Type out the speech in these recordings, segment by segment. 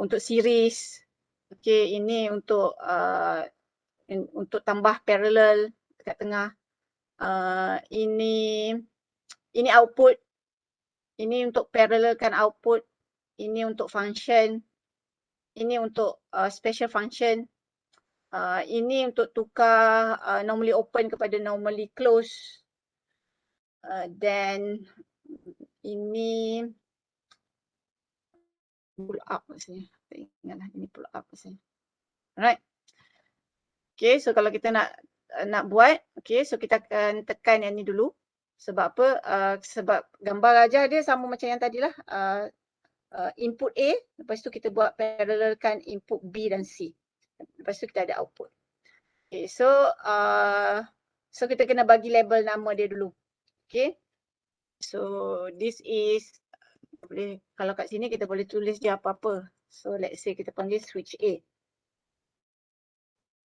untuk series. Okey, ini untuk tambah parallel dekat tengah. Ini output. Ini untuk parallelkan output. Ini untuk function. Ini untuk special function. Ini untuk tukar normally open kepada normally close. Dan ini pull up maksudnya. Tak ingatlah ini pull up maksudnya. Alright. Okay, so kalau kita nak buat, okay, so kita akan tekan yang ni dulu. Sebab apa? Sebab gambar ajar dia sama macam yang tadi lah. Input A, lepas tu kita buat parallelkan input B dan C. Lepas tu kita ada output. Okay, so kita kena bagi label nama dia dulu. Okay. So this is, kalau kat sini kita boleh tulis dia apa-apa. So let's say kita panggil switch A.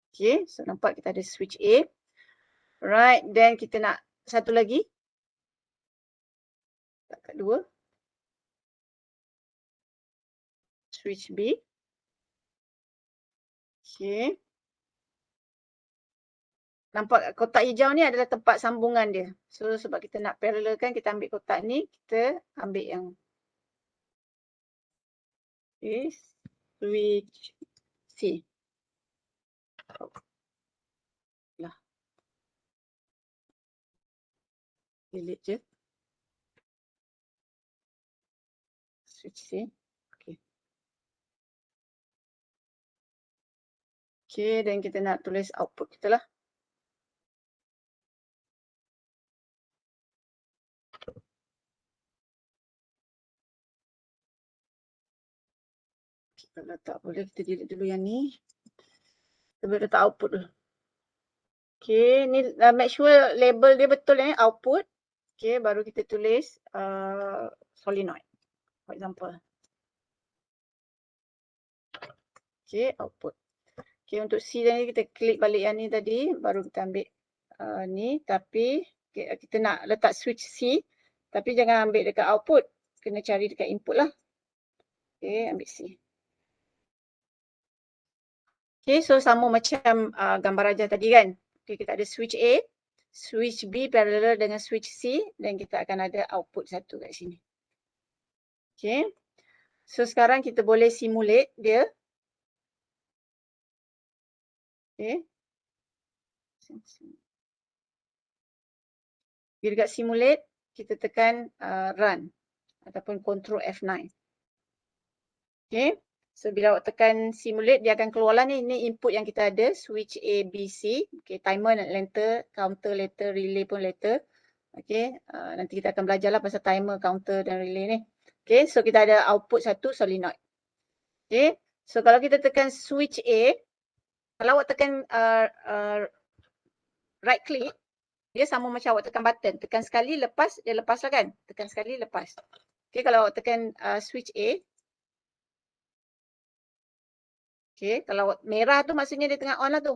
Okay, so nampak kita ada switch A. Right, then kita nak satu lagi. Kat dua. Switch B. Okay. Nampak kotak hijau ni adalah tempat sambungan dia. So sebab kita nak parallelkan, kita ambil kotak ni, kita ambil yang switch C. Lah. Delete je. Switch C. Okay. Okay, dan kita nak tulis output kita lah. Kalau tak boleh, kita delete dulu yang ni. Kita boleh letak output dulu. Okay, ni make sure label dia betul ni, output. Okay, baru kita tulis solenoid, for example. Okay, output. Okay, untuk C tadi kita klik balik yang ni tadi, baru kita ambil ni. Tapi kita nak letak switch C, tapi jangan ambil dekat output. Kena cari dekat input lah. Okay, ambil C. Okay, so sama macam gambar ajar tadi kan. Okay, kita ada switch A, switch B parallel dengan switch C, dan kita akan ada output satu kat sini. Okay, so sekarang kita boleh simulate dia. Okay. Bila dekat simulate, kita tekan run ataupun control F9. Okay. So bila awak tekan simulate, dia akan keluarlah ni. Ini input yang kita ada, switch A, B, C. Okay, timer later, counter later, relay pun later. Okay, nanti kita akan belajarlah pasal timer, counter dan relay ni. Okay, so kita ada output satu solenoid. Okay, so kalau kita tekan switch A, kalau awak tekan right click, dia sama macam awak tekan button. Tekan sekali, lepas, dia lepas lah kan. Tekan sekali, lepas. Okay, kalau awak tekan switch A. Okay, kalau merah tu maksudnya dia tengah on lah tu.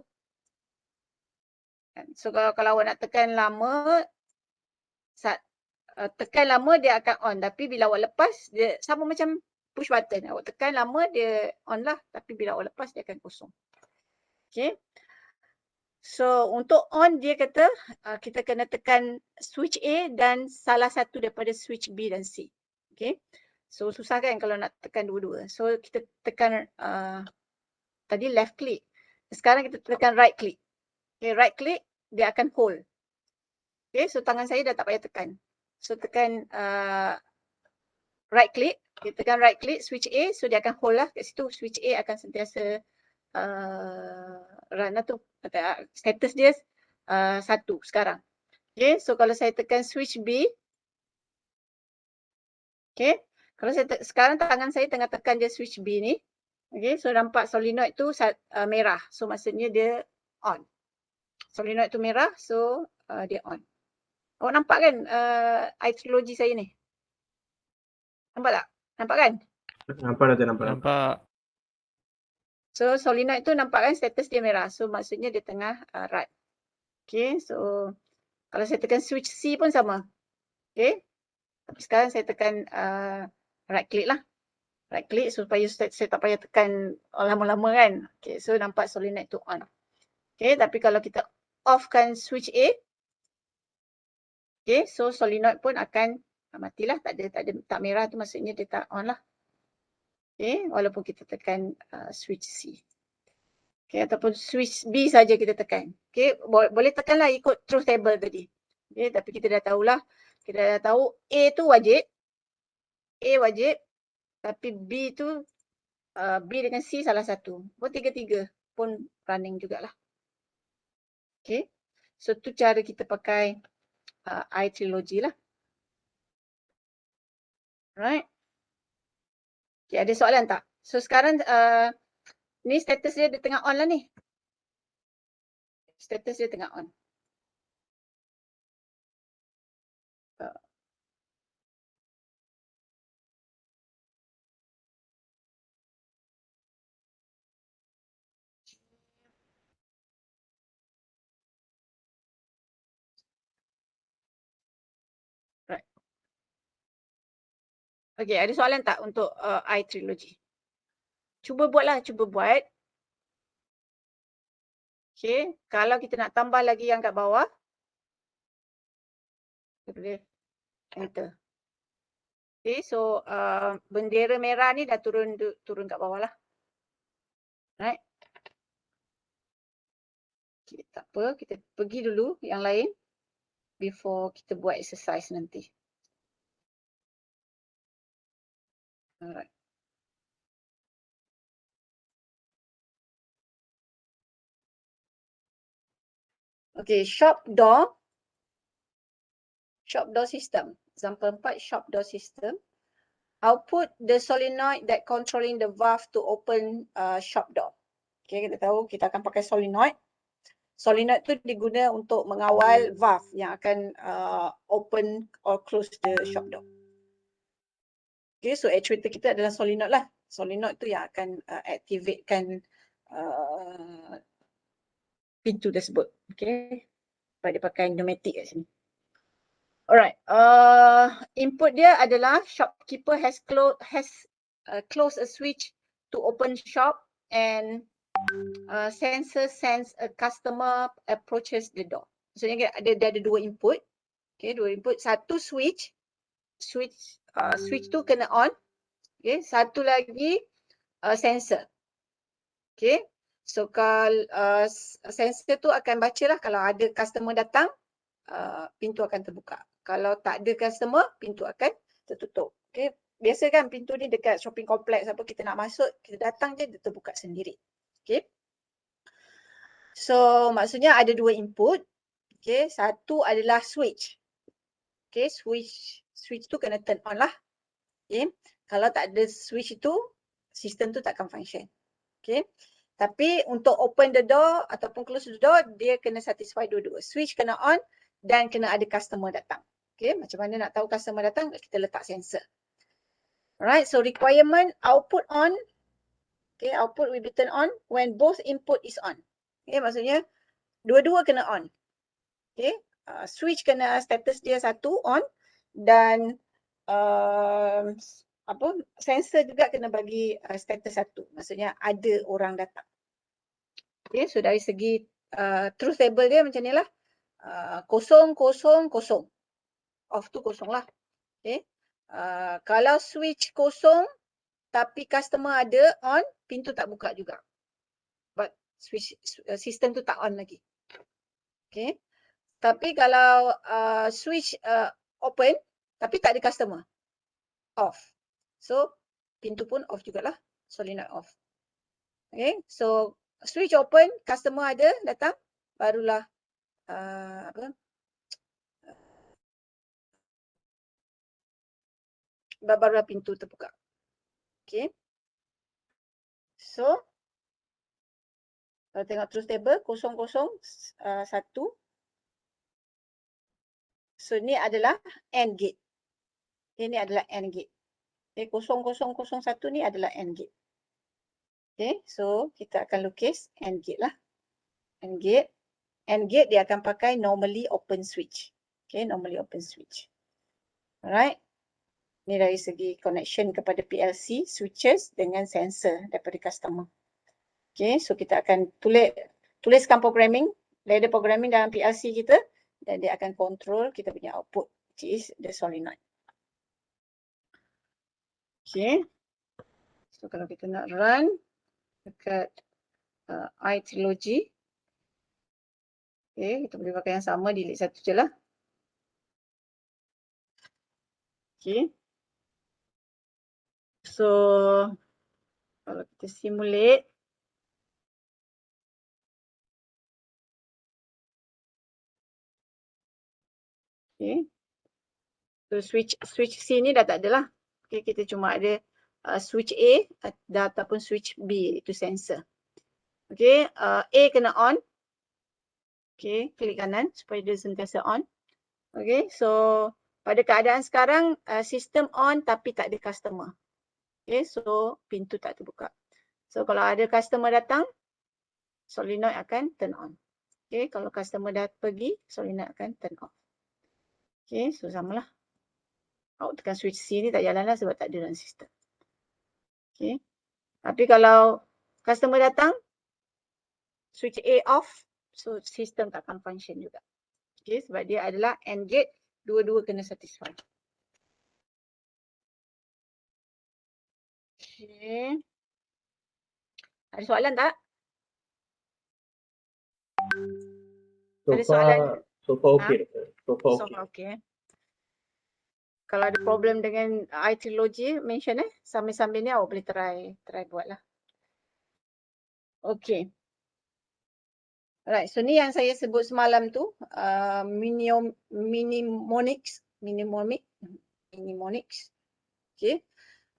So kalau awak nak tekan lama, tekan lama dia akan on. Tapi bila awak lepas, dia sama macam push button. Awak tekan lama dia on lah. Tapi bila awak lepas, dia akan kosong. Okay. So untuk on dia kata kita kena tekan switch A dan salah satu daripada switch B dan C. Okay. So susah kan kalau nak tekan dua-dua. So kita tekan tadi left click. Sekarang kita tekan right click. Okay, right click dia akan hold. Okay, so tangan saya dah tak payah tekan. So tekan right click. Kita tekan right click switch A, so dia akan hold lah kat situ. Switch A akan sentiasa run lah tu. Status dia satu sekarang. Okay, so kalau saya tekan switch B. Okay, kalau saya sekarang tangan saya tengah tekan je switch B ni. Okay, so nampak solenoid tu merah. So maksudnya dia on. Solenoid tu merah, so dia on. Awak nampak kan trilogy saya ni? Nampak tak? Nampak kan? Nampak. So solenoid tu nampak kan status dia merah. So maksudnya dia tengah run. Okay, so kalau saya tekan switch C pun sama. Okay. Tapi sekarang saya tekan right click lah. Right click supaya saya tak payah tekan lama-lama kan. Okay, so nampak solenoid tu on. Okay, tapi kalau kita offkan switch A, okay, so solenoid pun akan matilah, tak merah tu maksudnya dia tak on lah. Okay, walaupun kita tekan switch C. Okay, ataupun switch B saja kita tekan. Okay, boleh tekanlah ikut truth table tadi. Okay, tapi kita dah tahulah, kita dah tahu A tu wajib, tapi B tu B dengan C salah satu. Pun tiga-tiga pun running jugalah. Okay, so tu cara kita pakai I trilogy lah. Right. Okay, ada soalan tak? So sekarang ni status dia tengah on lah ni. Status dia tengah on. Right. Okay, ada soalan tak untuk I trilogy? Cuba buatlah, cuba buat. Okay, kalau kita nak tambah lagi yang kat bawah, kita boleh enter. Okay, so bendera merah ni dah turun kat bawah lah. Right. Okay, tak apa, kita pergi dulu yang lain before kita buat exercise nanti. Alright. Okay, shop door system. Example 4, shop door system. Output the solenoid that controlling the valve to open shop door. Okay, kita tahu kita akan pakai solenoid. Solenoid tu diguna untuk mengawal valve yang akan open or close the shop door. Okay, so actuator kita adalah solenoid lah. Solenoid tu yang akan activatekan pintu tersebut. Okay, dia pakai pneumatic kat sini. Alright, input dia adalah shopkeeper has closed a switch to open shop and sensor sends a customer approaches the door. Maksudnya dia ada dua input. Okay, dua input. Satu switch tu kena on. Okay, satu lagi sensor. Okay, so kalau sensor tu akan bacalah kalau ada customer datang, pintu akan terbuka. Kalau tak ada customer, pintu akan tertutup. Okay, biasa kan pintu ni dekat shopping complex apa kita nak masuk, kita datang je dia terbuka sendiri. Okay. So maksudnya ada dua input. Okay, satu adalah switch. Okay, switch tu kena turn on lah. Okay, kalau tak ada switch itu, sistem tu takkan function. Okay, tapi untuk open the door ataupun close the door, dia kena satisfy dua-dua. Switch kena on dan kena ada customer datang. Okay, macam mana nak tahu customer datang? Kita letak sensor. Alright, so requirement output on. Okay, output will be turned on when both input is on. Okay, maksudnya dua-dua kena on. Okay, switch kena status dia satu on dan sensor juga kena bagi status satu. Maksudnya ada orang datang. Okay, so dari segi truth table dia macam ni lah. Kosong, kosong, kosong. Off tu kosong lah. Okay. Kalau switch kosong tapi customer ada on, pintu tak buka juga. But switch sistem tu tak on lagi. Okay. Tapi kalau switch open tapi tak ada customer, off. So pintu pun off jugalah, solenoid off. Okay. So switch open, customer ada datang, barulah barulah pintu terbuka. Okay. So kalau tengok truth table 001. So ni adalah AND gate. Ini adalah AND gate. Okay, 0001 ni adalah AND gate. Okay, so kita akan lukis AND gate lah. AND gate. AND gate dia akan pakai normally open switch. Okay, normally open switch. Alright. Ni dari segi connection kepada PLC, switches dengan sensor daripada customer. Okay, so kita akan tuliskan programming, ladder programming dalam PLC kita dan dia akan control kita punya output, which is the solenoid. Okay, so kalau kita nak run dekat iTrilogy, okay, kita boleh pakai yang sama, delete satu je lah. Okay. So, kalau kita simulate, okay. So, switch C ni dah tak ada lah. Okay, kita cuma ada switch A ataupun switch B, itu sensor. Okay, A kena on. Okay, klik kanan supaya dia sentiasa on. Okay, so pada keadaan sekarang sistem on tapi tak ada customer. Okay, so pintu tak terbuka. So kalau ada customer datang, solenoid akan turn on. Okay, kalau customer dah pergi, solenoid akan turn off. Okay, so samalah. Awak tekan switch C ni tak jalan lah sebab tak ada dalam sistem. Okay, tapi kalau customer datang, switch A off, so sistem tak akan function juga. Okay, sebab dia adalah AND gate, dua-dua kena satisfy. Okay. Ada soalan tak? Ada soalan? So far okay. So far okay. Okay. Kalau ada problem dengan iTrilogy, mention sambil-sambil ni awak boleh try buat lah. Okay. Alright, so ni yang saya sebut semalam tu, mnemonics. Okay.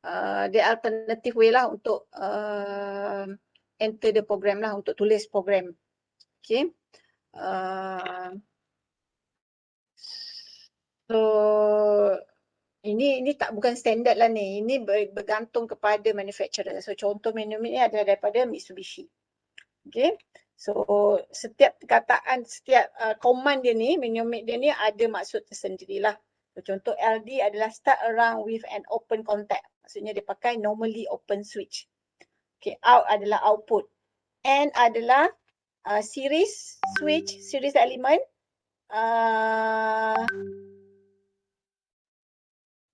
The alternative way lah untuk enter the program lah, untuk tulis program. Okay. So ini tak bukan standard lah ni. Ini bergantung kepada manufacturer. So contoh menu ni adalah daripada Mitsubishi. Okay. So setiap perkataan, setiap command dia ni, menu dia ni ada maksud tersendirilah. So, contoh LD adalah start around with an open contact. Maksudnya dia pakai normally open switch. Okay, out adalah output. N adalah series switch, series element.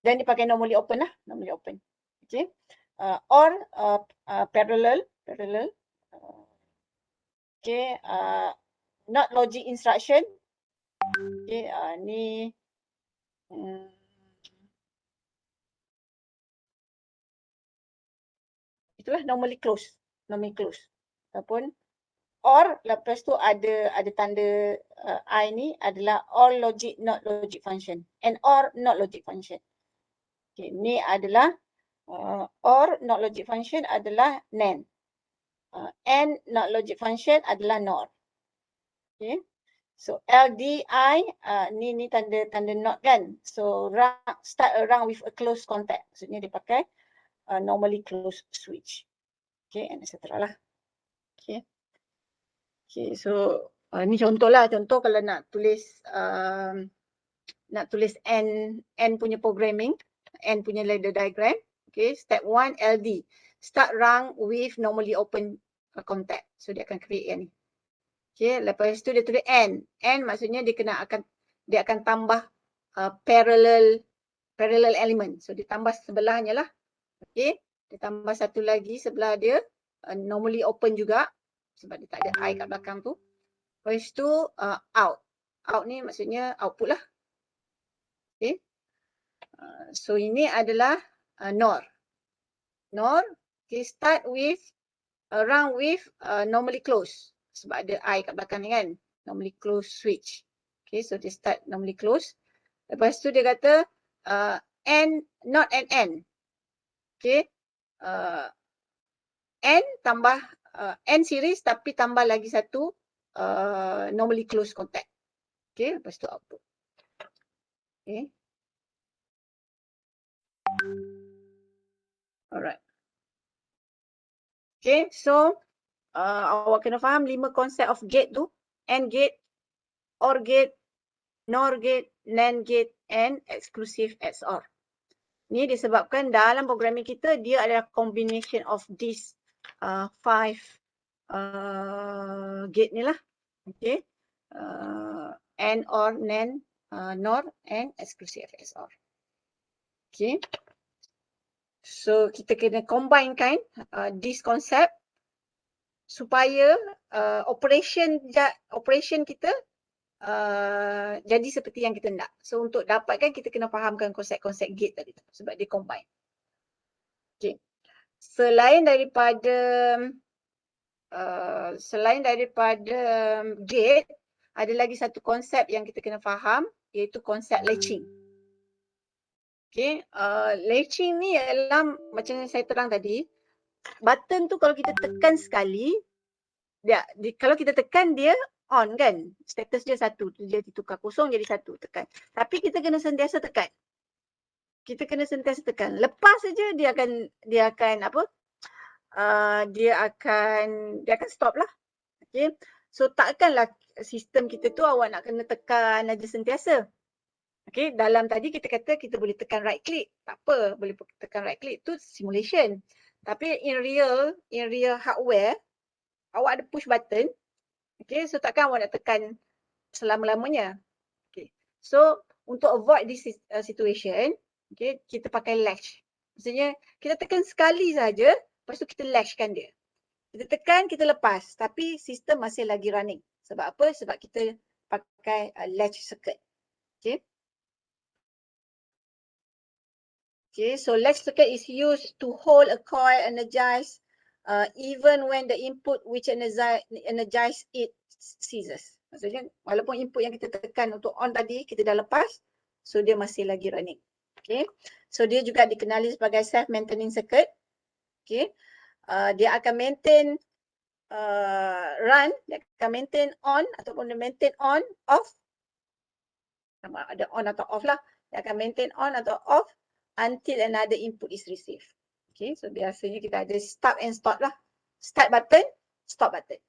Dan dipakai normally open lah, normally open. Okay. Or parallel. Okay. Not logic instruction. Okay. Ni itulah normally close. Ataupun or lepas tu ada tanda I ni adalah or logic not logic function. And or not logic function. Okay, ni adalah or not logic function adalah NAND. And not logic function adalah NOR. Okay. So LDI ni tanda not kan. So start around with a close contact. Maksudnya dia pakai normally closed switch. Okay, and etc. lah. Okay. Okay, so ni contoh lah. Contoh kalau nak tulis N punya programming, N punya ladder diagram. Okay, step 1 LD. Start run with normally open contact. So dia akan create yang ni. Okay, lepas tu dia tulis N. N maksudnya dia akan tambah parallel element. So dia tambah sebelahnya lah. Okay, dia tambah satu lagi sebelah dia normally open juga sebab dia tak ada I kat belakang tu. Lepas tu out. Out ni maksudnya output lah. Okay. So ini adalah NOR. NOR, okay, start with, run with normally close. Sebab ada I kat belakang ni kan. Normally close switch. Okay, so dia start normally close. Lepas tu dia kata N, not an N. Okay. N tambah, N series tapi tambah lagi satu normally close contact. Okay, lepas tu output. Okay. Alright. Okay, so awak kena faham 5 konsep of gate tu. AND gate, OR gate, NOR gate, NAND gate and exclusive XOR. Ni disebabkan dalam programming kita dia adalah combination of these 5 gate ni lah. Okay. AND, OR, NAND, NOR and exclusive XOR. Okay. So kita kena combinekan this concept supaya operation kita jadi seperti yang kita nak. So untuk dapatkan kita kena fahamkan konsep-konsep gate tadi tu sebab dia combine. Okay. Selain daripada gate, ada lagi satu konsep yang kita kena faham iaitu konsep latching. Okay, latching ni ialah macam yang saya terang tadi, button tu kalau kita tekan sekali, kalau kita tekan dia on kan, status dia satu, dia ditukar kosong jadi satu, tekan. Tapi kita kena sentiasa tekan. Lepas saja dia akan apa? Dia akan stop lah. Okay. So takkanlah sistem kita tu awak nak kena tekan aja sentiasa. Okay, dalam tadi kita kata kita boleh tekan right click. Tak apa, boleh tekan right click tu simulation. Tapi in real hardware, awak ada push button. Okay, so takkan awak nak tekan selama-lamanya. Okay, so untuk avoid this situation, okay, kita pakai latch. Maksudnya kita tekan sekali saja, lepas tu kita latchkan dia. Kita tekan, kita lepas. Tapi sistem masih lagi running. Sebab apa? Sebab kita pakai latch circuit. Okay. Okay, so latch circuit is used to hold a coil energized even when the input which energize it ceases. Maksudnya walaupun input yang kita tekan untuk on tadi kita dah lepas, so dia masih lagi running. Okay, so dia juga dikenali sebagai self-maintaining circuit. Okay, dia akan maintain dia akan maintain on ataupun dia maintain on off. Ada on atau off lah. Dia akan maintain on atau off until another input is received. Okay, so biasanya kita ada start and stop lah. Start button, stop button.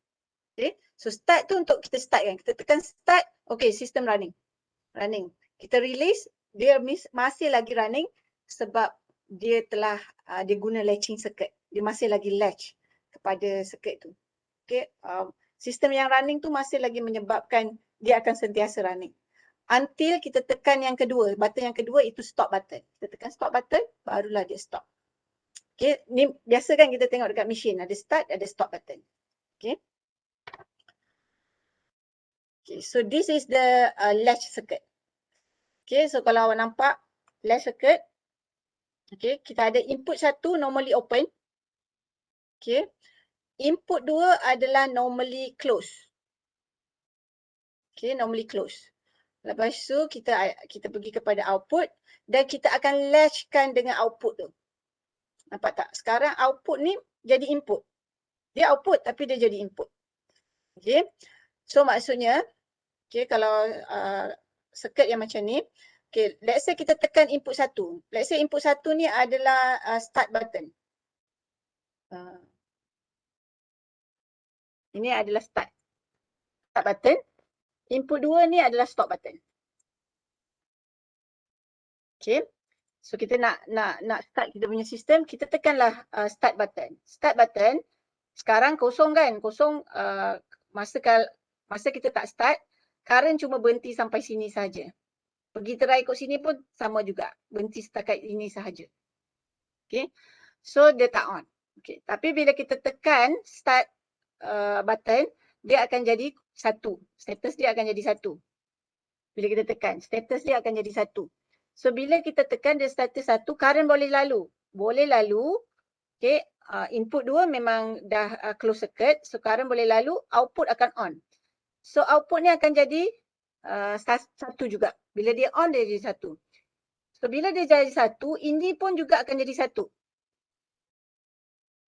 Okay, so start tu untuk kita start kan. Kita tekan start, okay, sistem running. Kita release, dia masih lagi running sebab dia telah, dia guna latching circuit. Dia masih lagi latch kepada circuit tu. Okay, sistem yang running tu masih lagi menyebabkan dia akan sentiasa running. Until kita tekan yang kedua, button yang kedua itu stop button. Kita tekan stop button, barulah dia stop. Okay, ni biasa kan kita tengok dekat mesin, ada start, ada stop button. Okay. Okay, so this is the latch circuit. Okay, so kalau awak nampak latch circuit, okay, kita ada input satu normally open. Okay, input dua adalah normally close. Okay, normally close. Lepas tu kita pergi kepada output dan kita akan latchkan dengan output tu. Nampak tak? Sekarang output ni jadi input. Dia output tapi dia jadi input. Okay. So maksudnya, okay, kalau circuit yang macam ni, okay, let's say kita tekan input satu. Let's say input satu ni adalah start button. Ini adalah start button. Input 2 ni adalah stop button. Okay. So kita nak start kita punya sistem, kita tekanlah start button. Start button, sekarang kosong kan? Kosong masa kita tak start, current cuma berhenti sampai sini saja. Pergi try ikut sini pun sama juga. Berhenti setakat ini sahaja. Okay. So dia tak on. Okay. Tapi bila kita tekan start button, dia akan jadi satu. Status dia akan jadi satu. Bila kita tekan, status dia akan jadi satu. So bila kita tekan dia status satu, current boleh lalu. Boleh lalu. Okay. Input 2 memang dah close circuit. So current boleh lalu, output akan on. So output ni akan jadi satu juga. Bila dia on, dia jadi satu. So bila dia jadi satu, ini pun juga akan jadi satu.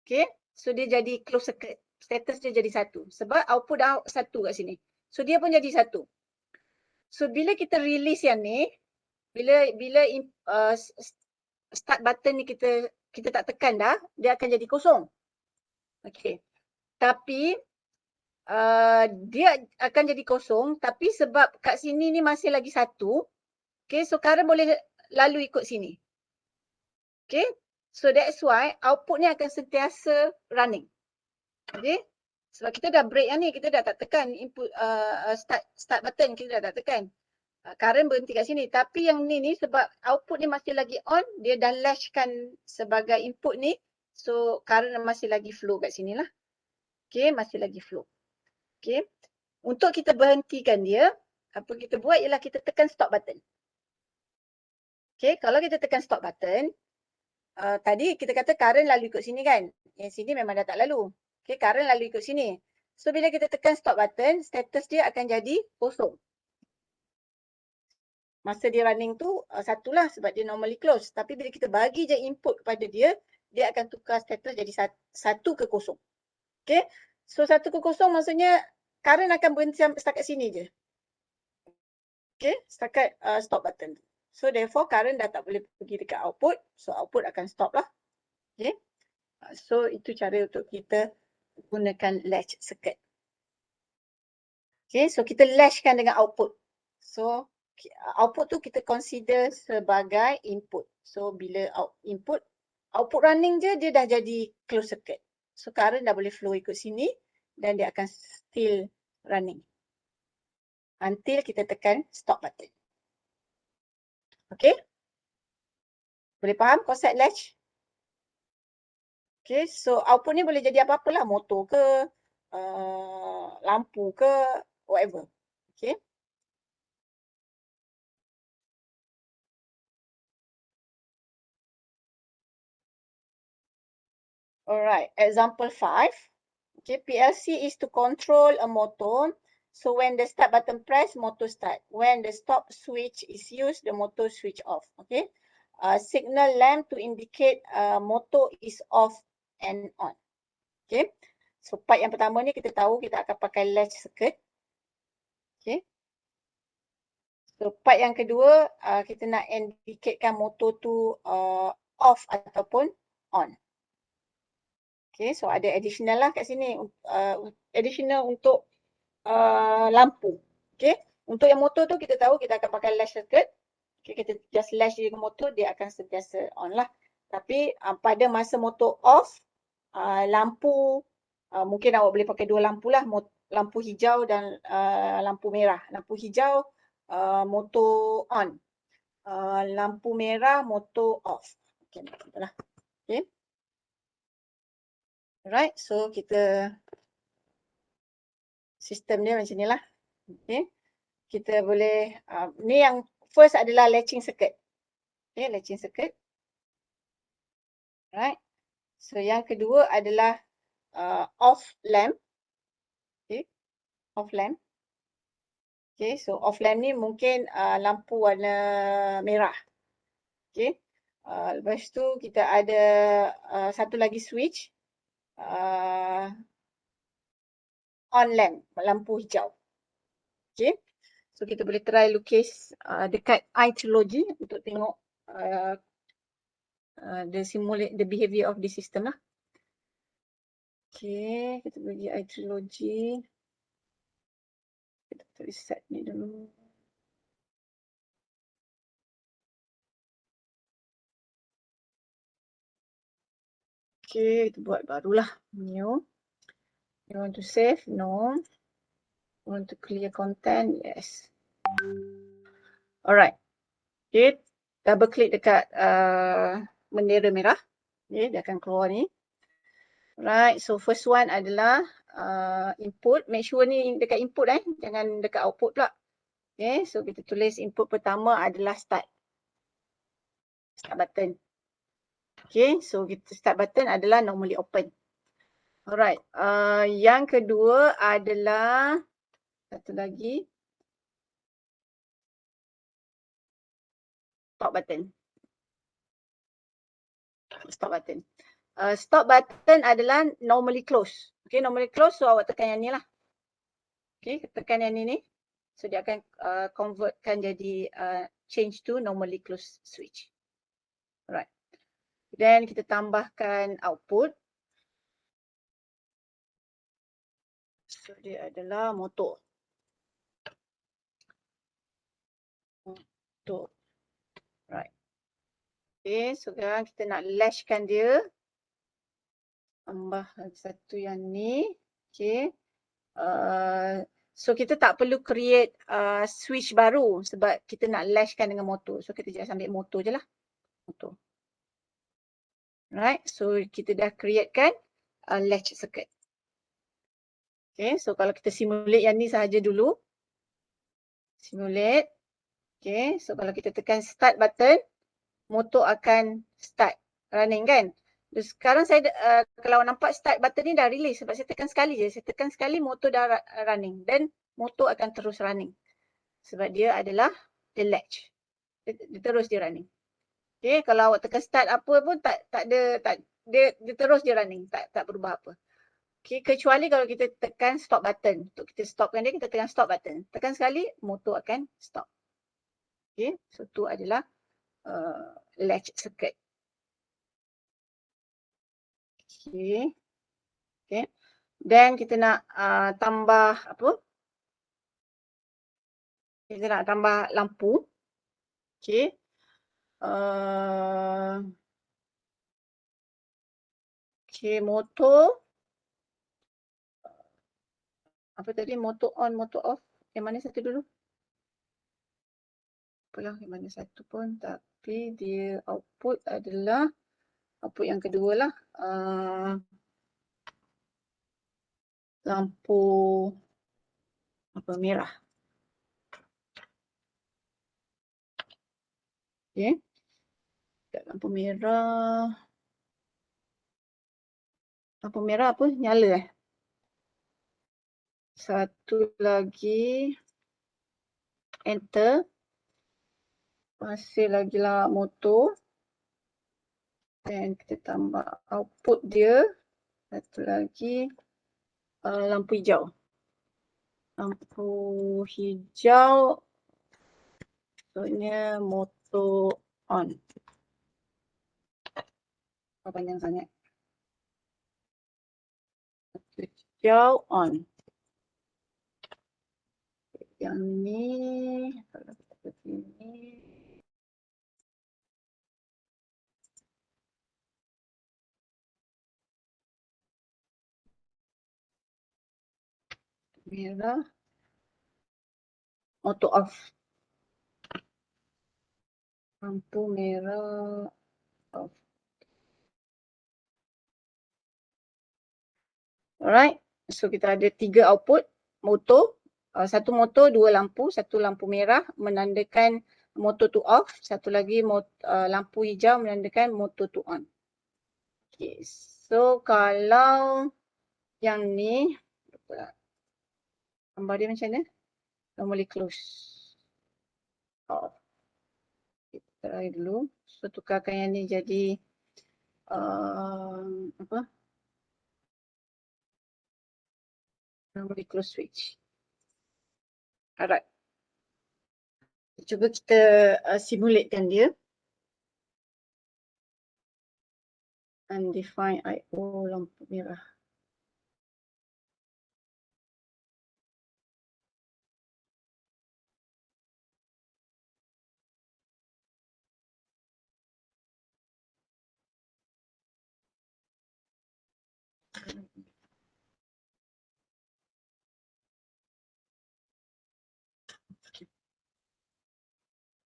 Okay. So dia jadi close circuit. Status dia jadi satu. Sebab output dah satu kat sini. So dia pun jadi satu. So bila kita release yang ni, bila start button ni kita tak tekan dah, dia akan jadi kosong. Okay. Tapi dia akan jadi kosong, tapi sebab kat sini ni masih lagi satu, okay, so current boleh lalu ikut sini. Okay. So that's why output ni akan sentiasa running. Okay. Sebab kita dah break yang ni, kita dah tak tekan input start button, kita dah tak tekan. Current berhenti kat sini. Tapi yang ni sebab output ni masih lagi on, dia dah latchkan sebagai input ni. So current masih lagi flow kat sini lah. Okay, masih lagi flow. Okay. Untuk kita berhentikan dia, apa kita buat ialah kita tekan stop button. Okay, kalau kita tekan stop button, tadi kita kata current lalu ikut sini kan. Yang sini memang dah tak lalu. Okay, current lalu ikut sini. So bila kita tekan stop button, status dia akan jadi kosong. Masa dia running tu satulah sebab dia normally close. Tapi bila kita bagi je input kepada dia, dia akan tukar status jadi 1 ke 0. Okay. So 1 ke 0 maksudnya current akan berhenti setakat sini je. Okay. Setakat stop button. So therefore current dah tak boleh pergi dekat output. So output akan stop lah. Okay. So itu cara untuk kita gunakan latch circuit. Okay. So kita latchkan dengan output. So output tu kita consider sebagai input. So bila output running je, dia dah jadi close circuit. So current dah boleh flow ikut sini dan dia akan still running until kita tekan stop button. Okay. Boleh faham konsep latch? Okay. So output ni boleh jadi apa-apalah. Motor ke, lampu ke, whatever. Okay. Alright, example 5. Okay, PLC is to control a motor. So when the start button press, motor start. When the stop switch is used, the motor switch off. Okay. Signal lamp to indicate motor is off and on. Okay. So part yang pertama ni kita tahu kita akan pakai latch circuit. Okay. So part yang kedua kita nak indicatekan motor tu off ataupun on. Okay, so ada additional lah kat sini. Additional untuk lampu. Okay, untuk yang motor tu kita tahu kita akan pakai latch circuit. Okay, kita just latch dia ke motor, dia akan sentiasa on lah. Tapi pada masa motor off, lampu, mungkin awak boleh pakai 2 lampu lah. Lampu hijau dan lampu merah. Lampu hijau, motor on. Lampu merah, motor off. Okay, lah. Okay. Alright, so kita sistem dia macam ni lah. Okay. Kita boleh, ni yang first adalah latching circuit. Okay, latching circuit. Alright. So yang kedua adalah off lamp. Okay, off lamp. Okay, so off lamp ni mungkin lampu warna merah. Okay. Lepas tu kita ada satu lagi switch. On lamp, lampu hijau. Okay. So kita boleh try lukis dekat iTrilogy untuk tengok the behavior of the system lah. Okay, kita pergi iTrilogy. Kita tulis set ni dulu. Okay, kita buat barulah. New. You want to save? No. You want to clear content? Yes. Alright. Okay, double click dekat bendera merah. Okay, dia akan keluar ni. Right, so first one adalah input. Make sure ni dekat input jangan dekat output pula. Okay, so kita tulis input pertama adalah start. Start button. Okay, so kita start button adalah normally open. Alright, yang kedua adalah satu lagi. Stop button. Stop button. Stop button adalah normally close. Okay, normally close, so awak tekan yang ni lah. Okay, tekan yang ni. So dia akan convertkan jadi change to normally close switch. Alright. Then kita tambahkan output. So dia adalah motor. Motor. Right. Okay, so sekarang kita nak lashkan dia. Tambah satu yang ni. Okay. So kita tak perlu create switch baru sebab kita nak lashkan dengan motor. So kita just ambil motor je lah. Motor. Right. So kita dah createkan latch circuit. Okay. So kalau kita simulate yang ni sahaja dulu. Simulate. Okay. So kalau kita tekan start button, motor akan start running kan. Terus sekarang saya kalau nampak start button ni dah release sebab saya tekan sekali je. Saya tekan sekali motor dah running dan motor akan terus running. Sebab dia adalah the latch. Dia terus dia running. Okay, kalau awak tekan start apa pun dia terus dia running, tak berubah apa. Okay, kecuali kalau kita tekan stop button. Untuk kita stopkan dia, kita tekan stop button. Tekan sekali, motor akan stop. Okay, so tu adalah latch circuit. Okay. Okay. Dan kita nak tambah apa? Kita nak tambah lampu. Okay. Okay, motor. Apa tadi? Motor on, motor off. Yang mana satu dulu? Apalah yang mana satu pun. Tapi dia output adalah output yang kedua lah. Lampu apa merah. Okay. Lampu merah. Lampu merah apa? Nyala Satu lagi. Enter. Masih lagi lah motor. Dan kita tambah output dia. Satu lagi. Lampu hijau. Lampu hijau. Maksudnya motor on. Panjang sangat. Lampu hijau on. Yang ni. Kalau kita pergi ni. Merah. Auto off. Lampu merah off. Alright. So kita ada 3 output motor. Satu motor, 2 lampu. Satu lampu merah menandakan motor tu off. Satu lagi lampu hijau menandakan motor tu on. Okay. So kalau yang ni. Gambar dia macam mana? Normally close. Off. Kita try dulu. So tukarkan yang ni jadi apa? Normally close switch. Alright. Cuba kita simulatekan dia. Undefined I/O lampu merah.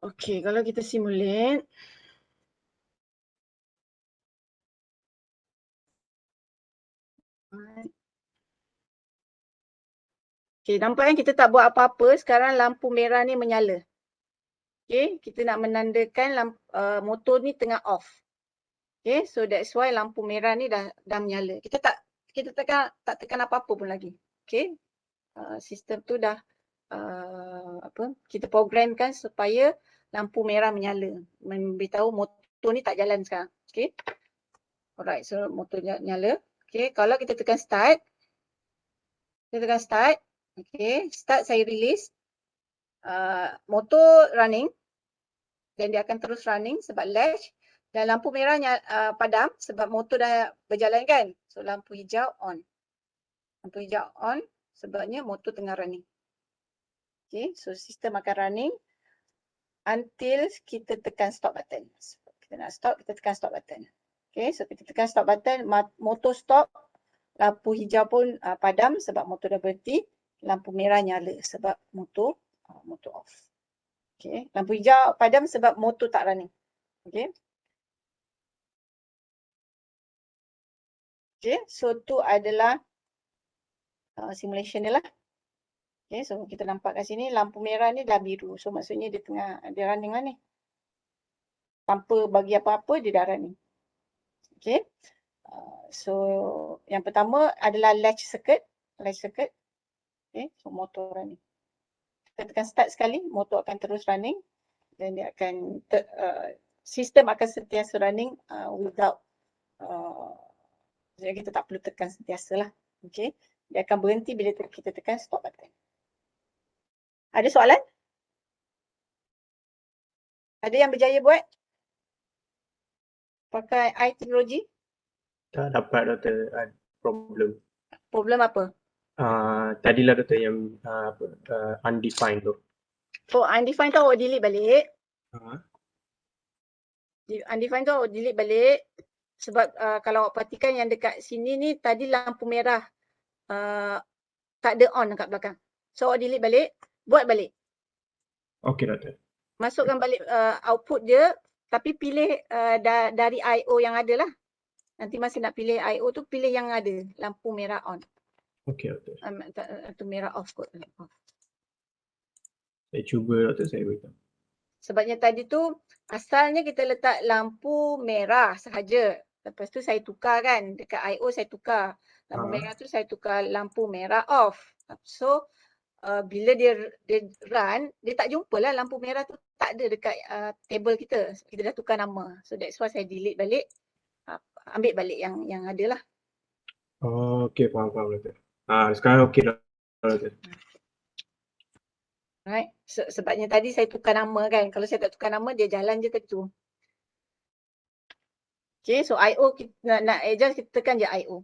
Okey, kalau kita simulate. Okey, nampak kan kita tak buat apa-apa. Sekarang lampu merah ni menyala. Okey, kita nak menandakan motor ni tengah off. Okey, so that's why lampu merah ni dah menyala. Kita tak tekan apa-apa pun lagi. Okey. Sistem tu dah kita programkan supaya lampu merah menyala. Memberitahu motor ni tak jalan sekarang. Okey. Alright, so motor nyala. Okey, kalau kita tekan start. Kita tekan start. Okey, start saya release. Motor running. Dan dia akan terus running sebab latch. Dan lampu merah padam sebab motor dah berjalan kan. So lampu hijau on. Lampu hijau on sebabnya motor tengah running. Okay, so sistem akan running until kita tekan stop button. Kita Kita nak stop, kita tekan stop button. Okay, so kita tekan stop button, motor stop, lampu hijau pun padam sebab motor dah berhenti, lampu merah nyala sebab motor off. Okay, lampu hijau padam sebab motor tak running. Okay. Okay, so tu adalah simulation dia lah. Okay, so kita nampak kat sini lampu merah ni dah biru. So maksudnya dia running lah ni. Tanpa bagi apa-apa dia dah running. Okay. So yang pertama adalah latch circuit. Okay, so motor running. Kita tekan start sekali, motor akan terus running dan dia akan sistem akan sentiasa running without jadi kita tak perlu tekan sentiasa lah. Okay. Dia akan berhenti bila kita tekan stop button. Ada soalan? Ada yang berjaya buat? Pakai teknologi? Tak dapat Doktor, problem. Problem apa? Tadilah Doktor yang undefined tu. Oh, undefined tu awak delete balik. Uh, Undefined tu awak delete balik. Sebab kalau awak perhatikan yang dekat sini ni tadi lampu merah tak ada on dekat belakang. So awak delete balik, buat balik. Okey Doktor. Masukkan balik output dia tapi pilih dari I.O. yang ada lah. Nanti masa nak pilih I.O. tu pilih yang ada lampu merah on. Okey Doktor. Lampu merah off kot. Saya cuba Doktor, saya beritahu. Sebabnya tadi tu asalnya kita letak lampu merah sahaja. Lepas tu saya tukar kan, dekat I.O. saya tukar. Lampu merah tu saya tukar lampu merah off. So bila dia run, dia tak jumpa lah lampu merah tu tak ada dekat table kita. Kita dah tukar nama. So that's why saya delete balik. Ambil balik yang ada lah. Oh, okey, faham Doktor. Sekarang okey Doktor. Right. Sebabnya tadi saya tukar nama kan. Kalau saya tak tukar nama, dia jalan je tadi tu. Okay, so I.O. kita nak adjust, kita tekan je I.O.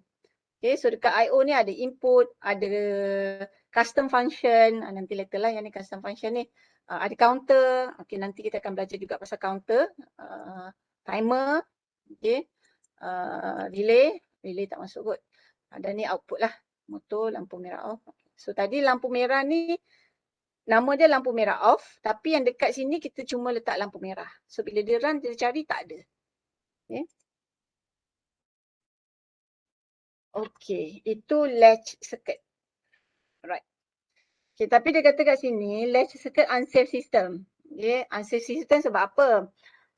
Okay, so dekat I.O. ni ada input, ada custom function. Nanti later lah yang ni custom function ni. Ada counter. Okay, nanti kita akan belajar juga pasal counter. Timer. Okay. Relay tak masuk kot. Dan ni output lah. Motor, lampu merah off. So tadi lampu merah ni, nama dia lampu merah off. Tapi yang dekat sini kita cuma letak lampu merah. So bila dia run, dia cari tak ada. Okay. Okay, itu latch circuit. Right. Okay, tapi dia kata kat sini, latch circuit unsafe system. Okay, unsafe system sebab apa?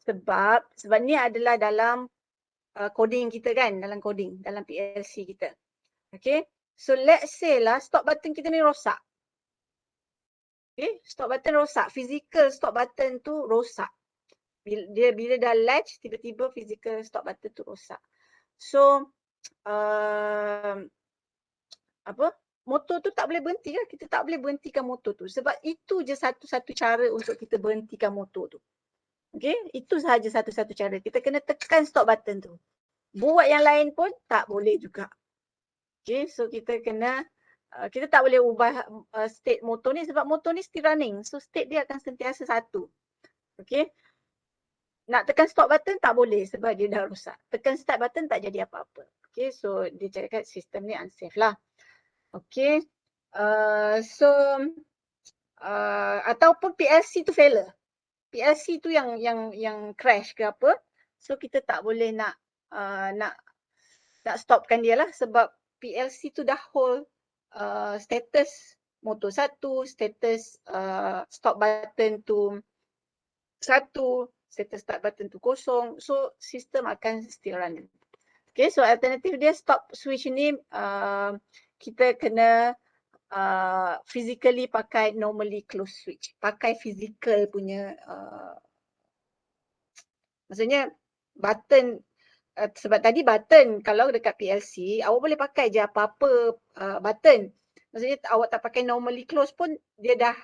Sebab ni adalah dalam coding kita kan, dalam PLC kita. Okay, so let's say lah stop button kita ni rosak. Okay, stop button rosak. Physical stop button tu rosak. Bila dah latch, tiba-tiba physical stop button tu rosak. So, motor tu tak boleh berhenti lah. Kita tak boleh berhentikan motor tu. Sebab itu je satu-satu cara untuk kita berhentikan motor tu. Okay, itu sahaja satu-satu cara. Kita kena tekan stop button tu. Buat yang lain pun tak boleh juga. Okay, so kita kena, kita tak boleh ubah state motor ni sebab motor ni still running. So state dia akan sentiasa satu. Okay. Nak tekan stop button tak boleh sebab dia dah rosak. Tekan start button tak jadi apa-apa. Okay, so dia cakap sistem ni unsafe lah. Okay, so ataupun PLC tu failure. PLC tu yang crash ke apa. So kita tak boleh nak stopkan dia lah sebab PLC tu dah hold status motor satu, status stop button tu satu, status start button tu kosong. So sistem akan still running. Okay, so alternatif dia stop switch ni kita kena physically pakai normally close switch. Pakai physical punya maksudnya button sebab tadi button kalau dekat PLC awak boleh pakai je apa-apa button. Maksudnya awak tak pakai normally close pun dia dah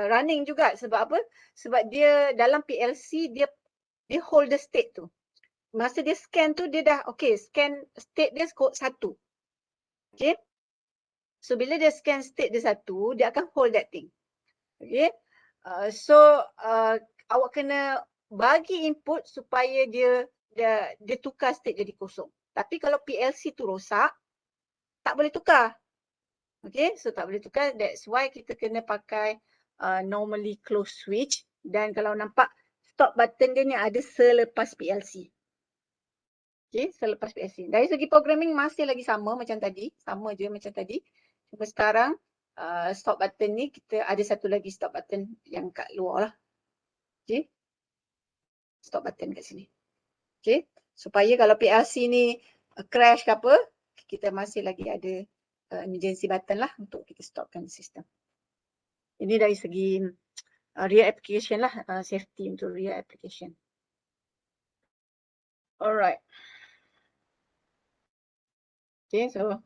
running juga. Sebab apa? Sebab dia dalam PLC dia hold the state tu. Masa dia scan tu dia dah okay, scan state dia satu. Okay. So bila dia scan state dia satu, dia akan hold that thing. Okay. So awak kena bagi input supaya dia tukar state jadi kosong. Tapi kalau PLC tu rosak, tak boleh tukar. Okay, so tak boleh tukar. That's why kita kena pakai normally closed switch. Dan kalau nampak stop button dia ni ada selepas PLC. Okay, selepas PLC. Dari segi programming masih lagi sama macam tadi. Sama je macam tadi. Cuma sekarang stop button ni kita ada satu lagi stop button yang kat luar lah. Okay. Stop button kat sini. Okay. Supaya kalau PLC ni crash ke apa, kita masih lagi ada emergency button lah untuk kita stopkan sistem. Ini dari segi real application lah, safety untuk real application. Alright. Okay, so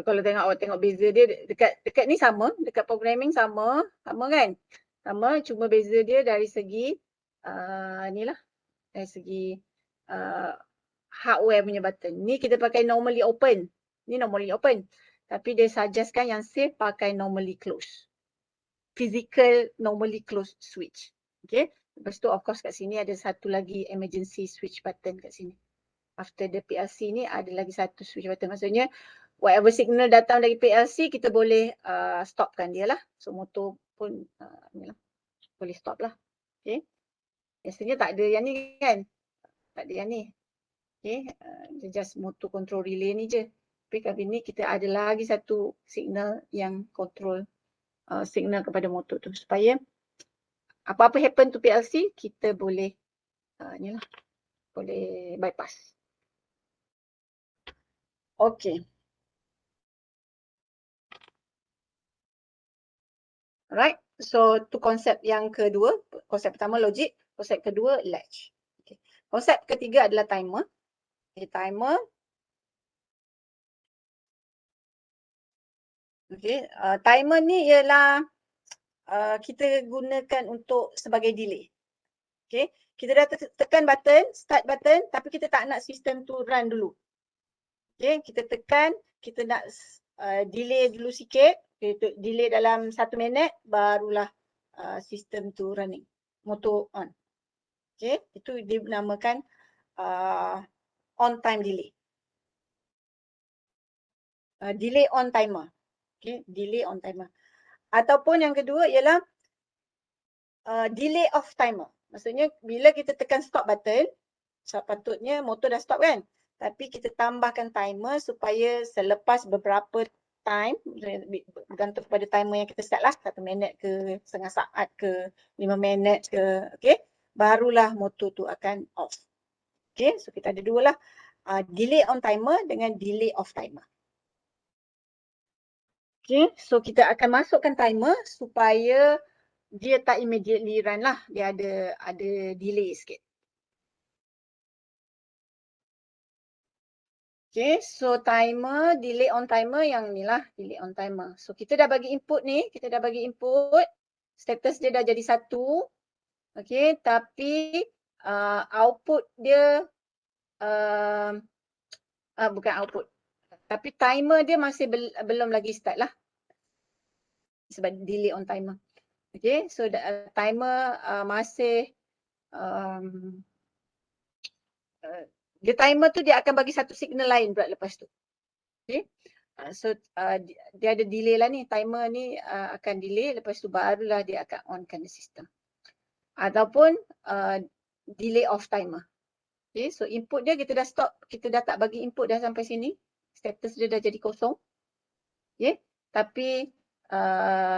kalau tengok beza dia dekat ni sama, dekat programming sama kan? Sama, cuma beza dia dari segi ni lah, dari segi hardware punya button. Ni kita pakai normally open. Ni normally open. Tapi dia suggestkan yang safe pakai normally close. Physical normally closed switch. Okay. Lepas tu of course kat sini ada satu lagi emergency switch button kat sini. After the PLC ni ada lagi satu switch button. Maksudnya whatever signal datang dari PLC kita boleh stopkan dia lah. So motor pun ni lah, boleh stop lah. Okay. Biasanya tak ada yang ni kan. Tak ada yang ni. Okay. Dia just motor control relay ni je. Tapi kali ni kita ada lagi satu signal yang control signal kepada motor tu. Supaya apa-apa happen to PLC, kita boleh ni lah, boleh bypass. Okay. Alright. So tu konsep yang kedua. Konsep pertama logik, konsep kedua latch. Okay. Konsep ketiga adalah timer. Okay, timer. Okay. Timer ni ialah kita gunakan untuk sebagai delay. Okay. Kita dah tekan button, start button, tapi kita tak nak sistem tu run dulu. Okay. Kita tekan, kita nak delay dulu sikit. Okay. Delay dalam 1 minit, barulah sistem tu running. Motor on. Okay. Itu dinamakan on time delay. Delay on timer. Okay. Delay on timer. Ataupun yang kedua ialah delay off timer. Maksudnya bila kita tekan stop button, sepatutnya motor dah stop kan? Tapi kita tambahkan timer supaya selepas beberapa time, bergantung kepada timer yang kita set lah, 1 minit ke, setengah saat ke, 5 minit ke, okay? Barulah motor tu akan off. Okay, so kita ada dua lah. Delay on timer dengan delay off timer. Okay, so kita akan masukkan timer supaya dia tak immediately run lah. Dia ada delay sikit. Okay, so timer, delay on timer yang ni lah, delay on timer. So kita dah bagi input ni, status dia dah jadi 1. Okay, tapi output dia, bukan output. Tapi timer dia masih belum lagi start lah. Sebab delay on timer. Okay, so timer masih the timer tu dia akan bagi satu signal lain pula lepas tu. Okay, so dia ada delay lah ni, timer ni akan delay, lepas tu barulah dia akan onkan the system. Ataupun delay off timer. Okay, so input dia kita dah stop, kita dah tak bagi input dah sampai sini, status dia dah jadi kosong. Okay, tapi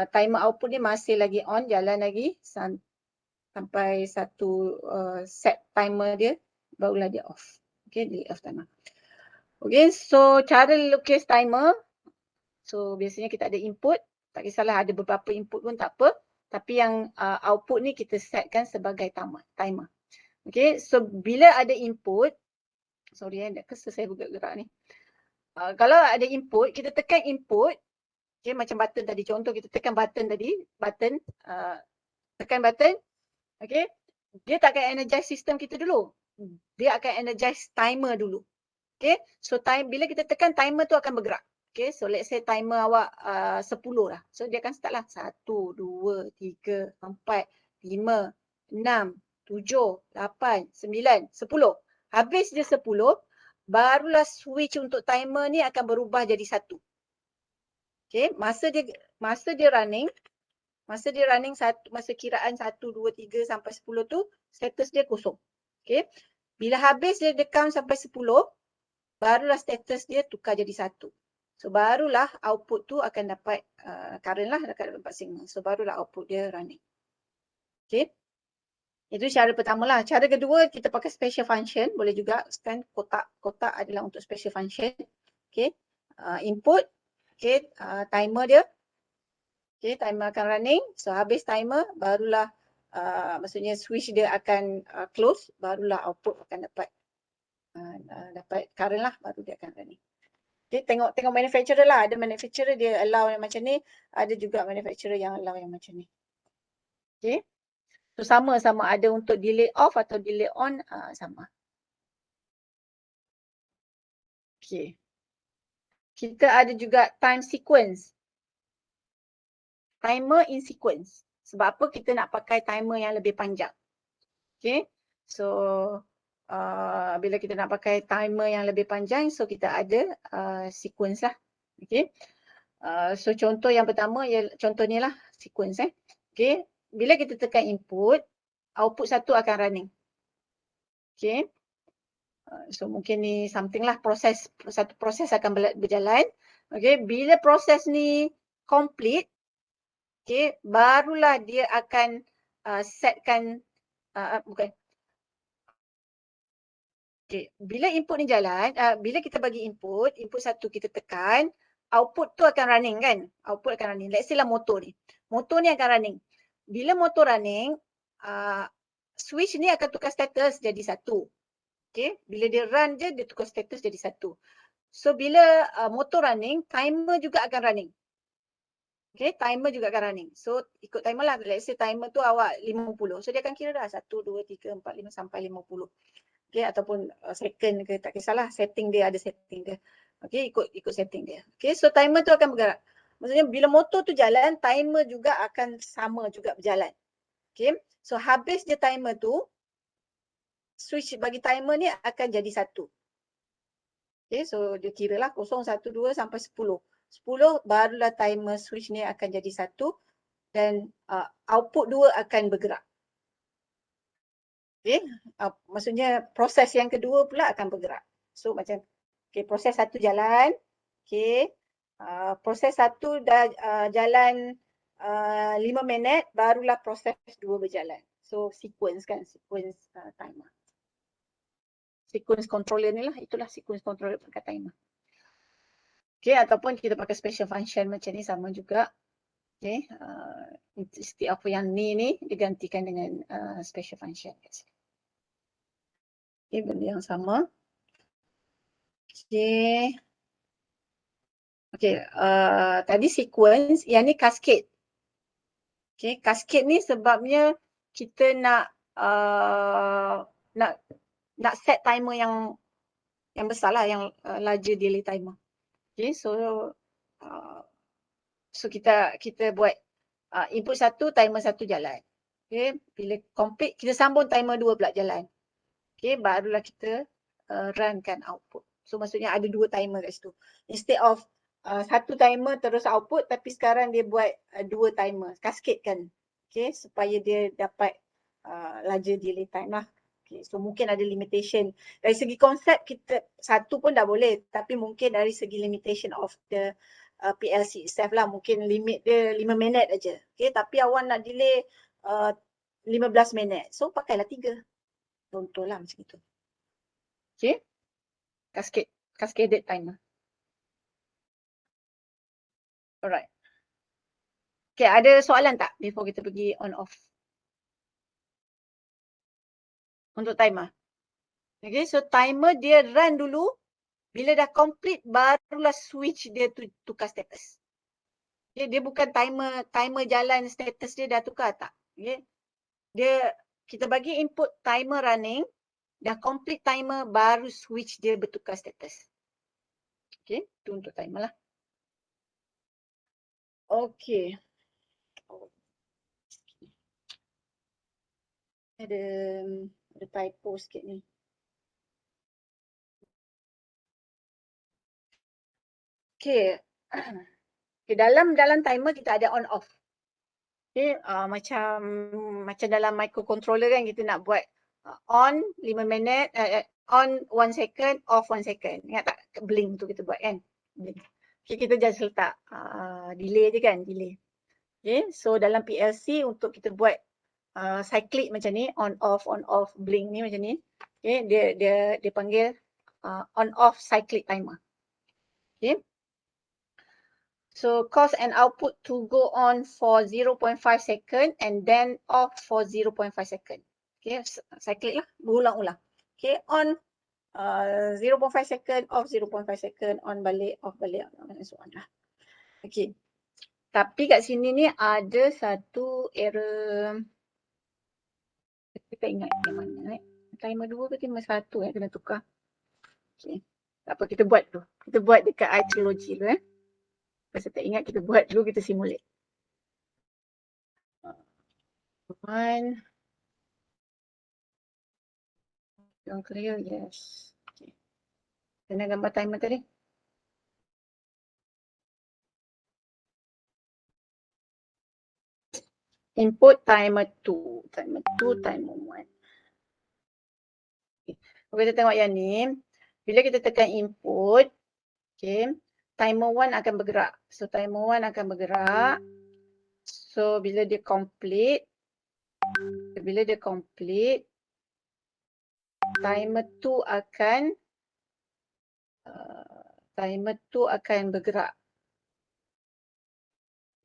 timer output dia masih lagi on, jalan lagi sampai satu set timer dia, barulah dia off. Okay, delay off timer. Okay, so cara lukis timer, so biasanya kita ada input, tak kisahlah ada beberapa input pun tak apa, tapi yang output ni kita setkan sebagai timer. Okay, so bila ada input, sorry dah kesel saya bergerak ni. Kalau ada input, kita tekan input, okay, macam button tadi, contoh kita tekan button tadi, tekan button, okay, dia tak akan energize sistem kita dulu. Dia akan energize timer dulu. Okay, so bila kita tekan, timer tu akan bergerak. Okay, so let's say timer awak 10 lah. So dia akan start lah 1, 2, 3, 4, 5, 6, 7, 8, 9, 10. Habis dia 10, barulah switch untuk timer ni akan berubah jadi 1. Okay, masa dia running, masa kiraan 1, 2, 3 sampai 10 tu, status dia kosong. Okay, bila habis dia count sampai 10, barulah status dia tukar jadi 1. So barulah output tu akan dapat current lah, akan dapat signal. So barulah output dia running. Okay. Itu cara pertama lah. Cara kedua, kita pakai special function. Boleh juga kan, kotak adalah untuk special function. Okay. Input. Okay. Timer dia. Okay. Timer akan running. So habis timer, barulah maksudnya switch dia akan close. Barulah output akan dapat current lah. Baru dia akan running. Okay. Tengok manufacturer lah. Ada manufacturer dia allow yang macam ni. Ada juga manufacturer yang allow yang macam ni. Okay. So sama ada untuk delay off atau delay on, sama. Okay. Kita ada juga time sequence. Timer in sequence. Sebab apa kita nak pakai timer yang lebih panjang. Okay. So bila kita nak pakai timer yang lebih panjang, so kita ada sequence lah. Okay. So contoh yang pertama, contoh ni lah sequence. Okay. Bila kita tekan input, output 1 akan running. Okay. So mungkin ni something lah, satu proses akan berjalan. Okay. Bila proses ni complete, okay, barulah dia akan setkan, bukan. Okay. Bila input ni jalan, bila kita bagi input 1 kita tekan, output tu akan running kan. Output akan running. Let's say lah motor ni. Motor ni akan running. Bila motor running, switch ni akan tukar status jadi 1. Okay. Bila dia run je, dia tukar status jadi 1. So bila motor running, timer juga akan running. Okay, timer juga akan running. So ikut timer lah. Let's say timer tu awak 50. So dia akan kira dah 1, 2, 3, 4, 5 sampai 50. Okay, ataupun second ke, tak kisahlah. Setting dia, ada setting dia. Okay, ikut setting dia. Okay, so timer tu akan bergerak. Maksudnya bila motor tu jalan, timer juga akan sama juga berjalan. Okay, so habis dia timer tu, switch bagi timer ni akan jadi 1. Okay, so dia kira lah 0, 1, 2 sampai 10. 10 barulah timer switch ni akan jadi 1 dan output 2 akan bergerak. Okay, maksudnya proses yang kedua pula akan bergerak. So macam, okay, proses 1 jalan. Okay, proses 1 dah jalan 5 minit, barulah proses 2 berjalan. So sequence kan, sequence timer. Sequence controller ni lah, itulah sequence controller pakai timer. Okay, ataupun kita pakai special function macam ni sama juga. Okay, setiap apa yang ni digantikan dengan special function. Okay, benda yang sama. Okay. Okay, tadi sequence, yang ni cascade. Okay, cascade ni sebabnya kita nak set timer yang besar lah, yang larger delay timer. Okay, so kita buat input 1, timer 1 jalan. Okay, bila complete, kita sambung timer 2 pula jalan. Okay, barulah kita runkan output. So maksudnya ada 2 timer kat situ. Instead of 1 timer terus output, tapi sekarang dia buat 2 timer, cascade kan. Okay, supaya dia dapat larger delay time lah. Okay, so mungkin ada limitation. Dari segi konsep kita 1 pun dah boleh, tapi mungkin dari segi limitation of the PLC itself lah, mungkin limit dia 5 minit aja. Okay, tapi awak nak delay 15 minit. So pakailah 3. Contohlah macam itu. Okay, cascaded timer. Alright. Okay, ada soalan tak before kita pergi on off? Untuk timer. Okay, so timer dia run dulu. Bila dah complete, barulah switch dia tukar status. Okay, dia bukan timer jalan, status dia dah tukar tak. Okay. Kita bagi input timer running, dah complete timer, baru switch dia bertukar status. Okay, itu untuk timer lah. Okay. Ada typo sikit ni. Okay. Okay, dalam timer kita ada on off. Okay, macam dalam microcontroller kan kita nak buat on 5 minit, on 1 second, off 1 second. Ingat tak blink tu kita buat kan? Blink. Okay, kita just letak delay je kan, delay. Okay, so dalam PLC untuk kita buat cyclic macam ni, on off blink ni macam ni. Okay, dia panggil on off cyclic timer. Okay. So cause and output to go on for 0.5 second and then off for 0.5 second. Okay, cyclic lah, berulang-ulang. Okay, on 0.5 second, off 0.5 second, on balik, off balik, and so on lah. Okay, tapi kat sini ni ada satu error. Kita ingat yang mana timer 2 ke timer 1 yang kena tukar. Okay, tak apa, kita buat tu. Kita buat dekat iTrilogy dulu Pasal tak ingat kita buat dulu, kita simulate. One. Yang clear, yes. Okay. Kena gambar timer tadi. Input timer 2, timer 1. Okay. Kalau kita tengok yang ni, bila kita tekan input, okay, timer 1 akan bergerak. So timer 1 akan bergerak. So bila dia complete, timer 2 akan bergerak.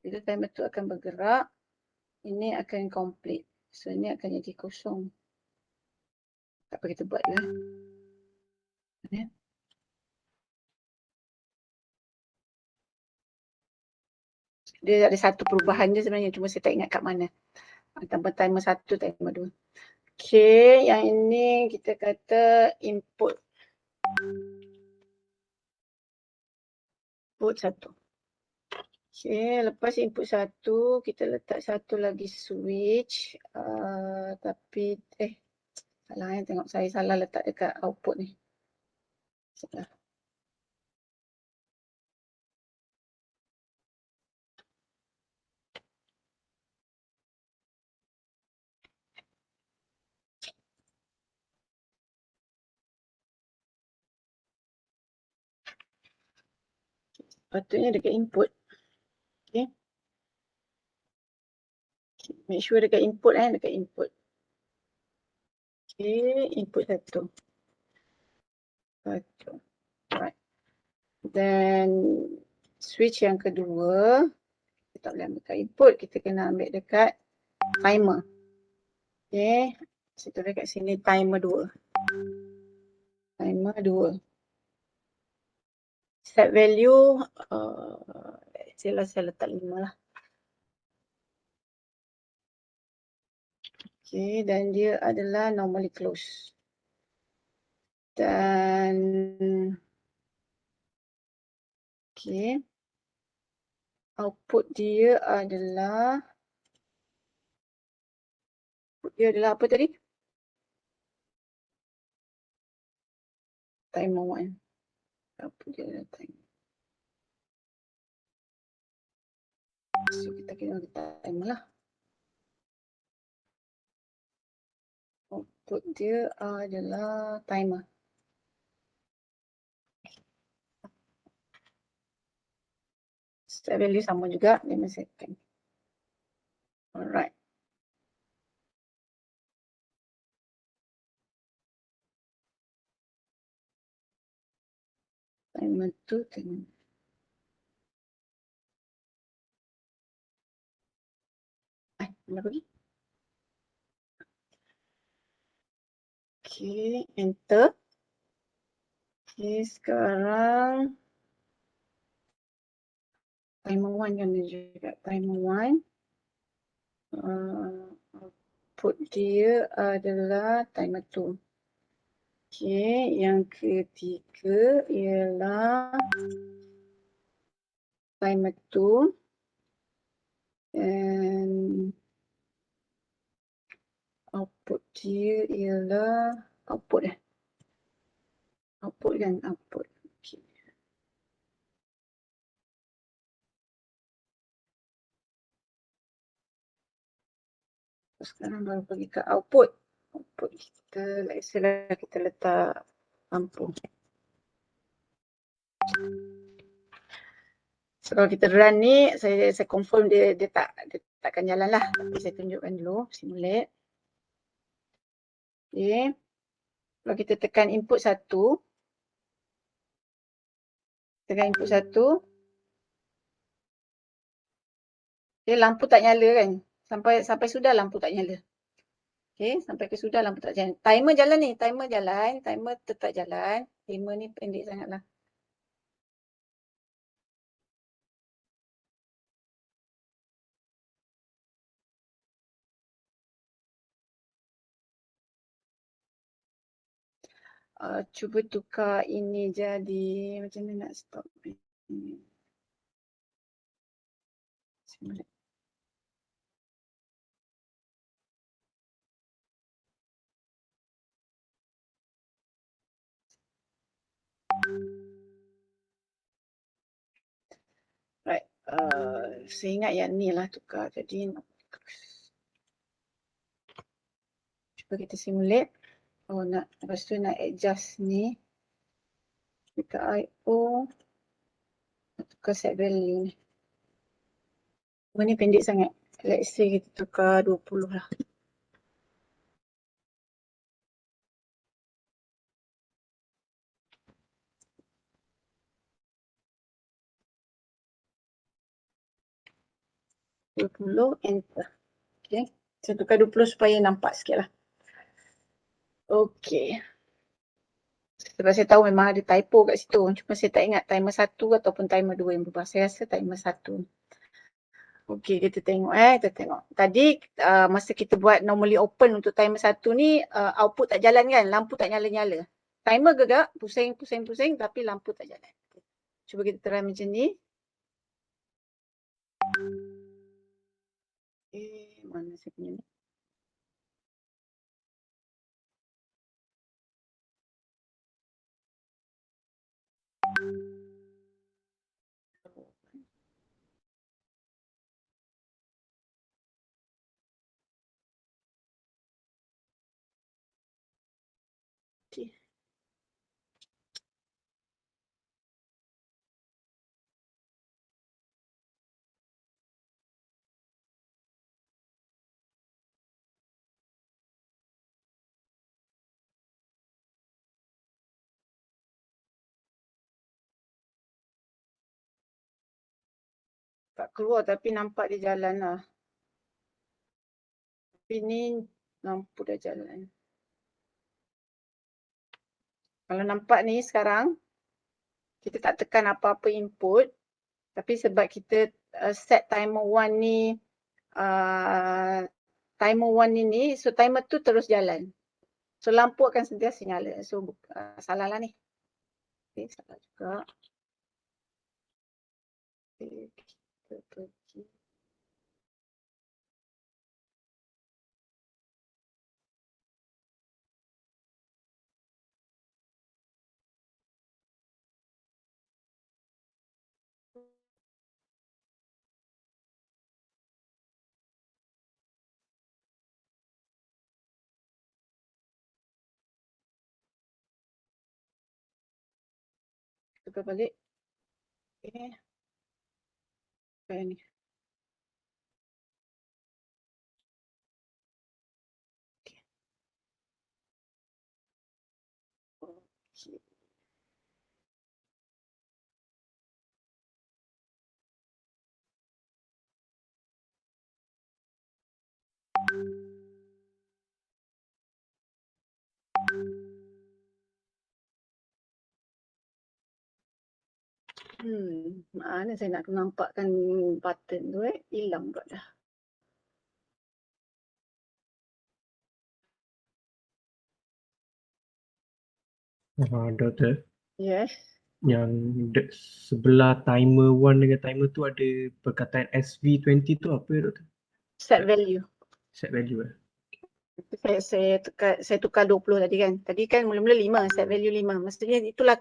Bila timer 2 akan bergerak, ini akan complete. So ini akan jadi kosong. Tak apa, kita buat lah. Dia ada satu perubahan je sebenarnya, cuma saya tak ingat kat mana. Tambah timer 1, timer 2. Okay, yang ini kita kata input. Input 1. Okay, lepas input 1, kita letak satu lagi switch. Tapi, salah tengok saya salah letak dekat output ni. Salah. Patutnya dekat input. Okay. Make sure dekat input dekat input. Okay, input 1. Right. Then switch yang kedua, kita tak boleh ambil dekat input, kita kena ambil dekat timer. Okay, saya tulis kat sini timer 2. Timer 2. Set value, saya letak 5 lah. Okay, dan dia adalah normally close. Dan okay, output dia adalah apa tadi? Timer 1. Output dia adalah timer. So kita kena letak timer lah. Output dia adalah timer. Set value sama juga, 5 second. Alright. Timer 2, timer. Mana pergi? Okay, enter. Okay, sekarang timer 1 kan juga. Timer 1. Output dia adalah timer 2. Okay, yang ketiga ialah timer 2. And Output dia ialah output output kan, output. Okay. Sekarang baru pergi ke output. Output kita, let's say lah kita letak lampu. So kalau kita run ni, saya confirm dia takkan jalan lah. Tapi saya tunjukkan dulu, simulate. Okay. Kalau kita tekan input 1, dia lampu tak nyala kan. Sampai sudah lampu tak nyala. Okay, sampai ke sudah lampu tak jalan. Timer jalan ni, timer tetap jalan. Timer ni pendek sangatlah. Cuba tukar ini jadi, macam mana nak stop ini. Simulate. Right, saya ingat yang ni lah tukar. Jadi cuba kita simulate. Lepas tu nak adjust ni. Dekat I/O. Tukar set value ni. Ni pendek sangat. Let's say kita tukar 20 lah. Enter. Okay. Saya tukar 20 supaya nampak sikit lah. Okay. Sebab saya tahu memang ada typo kat situ. Cuma saya tak ingat timer 1 ataupun timer 2 yang berubah. Saya rasa timer 1. Okay, kita tengok. Tadi masa kita buat normally open untuk timer 1 ni, output tak jalan kan? Lampu tak nyala-nyala. Timer gerak, pusing tapi lampu tak jalan. Cuba kita try macam ni. Mana saya punya ni? Okay. Tak keluar tapi nampak dia jalan lah. Tapi ni lampu dah jalan. Kalau nampak ni sekarang, kita tak tekan apa-apa input. Tapi sebab kita set timer 1 ni, timer 1 ni, so timer tu terus jalan. So lampu akan sentiasa nyala. So salah lah ni. Okay, salah juga. Okay, kita pergi. Tukar balik. Okay. Kayak ni. Okay. Okay. Mana saya nak nampakkan button tu hilang pula dah. Ada tu. Yes. Yang sebelah timer 1 dengan timer tu ada perkataan SV20 tu apa doktor? Set value. Set value Saya tukar 20 tadi kan. Tadi kan mula-mula 5, set value 5. Maksudnya itulah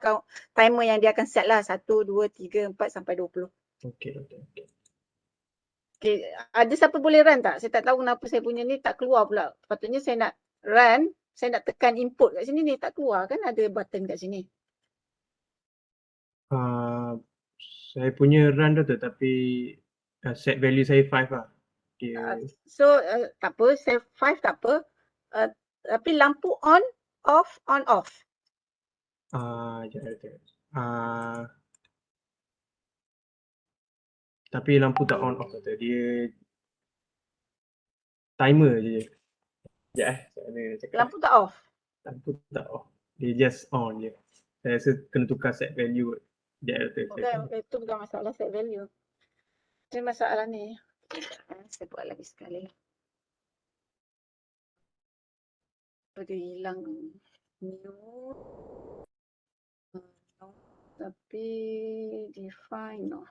timer yang dia akan set lah. 1, 2, 3, 4 sampai 20. Okey. Okay. Ada siapa boleh run tak? Saya tak tahu kenapa saya punya ni tak keluar pula. Patutnya saya nak run, saya nak tekan input kat sini ni. Tak keluar kan ada button kat sini. Saya punya run tu tetapi set value saya 5 lah. So tak apa, saya 5 tak apa. Tapi lampu on, off, on, off. Sekejap. Tapi lampu tak on off kata. Dia timer je. Sekejap saya ada cakap. Lampu tak off. Lampu tak off. Dia just on je. Saya rasa kena tukar set value kot. Okay, itu bukan masalah set value. Itu masalah ni. Saya buat lagi sekali. Dia hilang new. Tapi define no.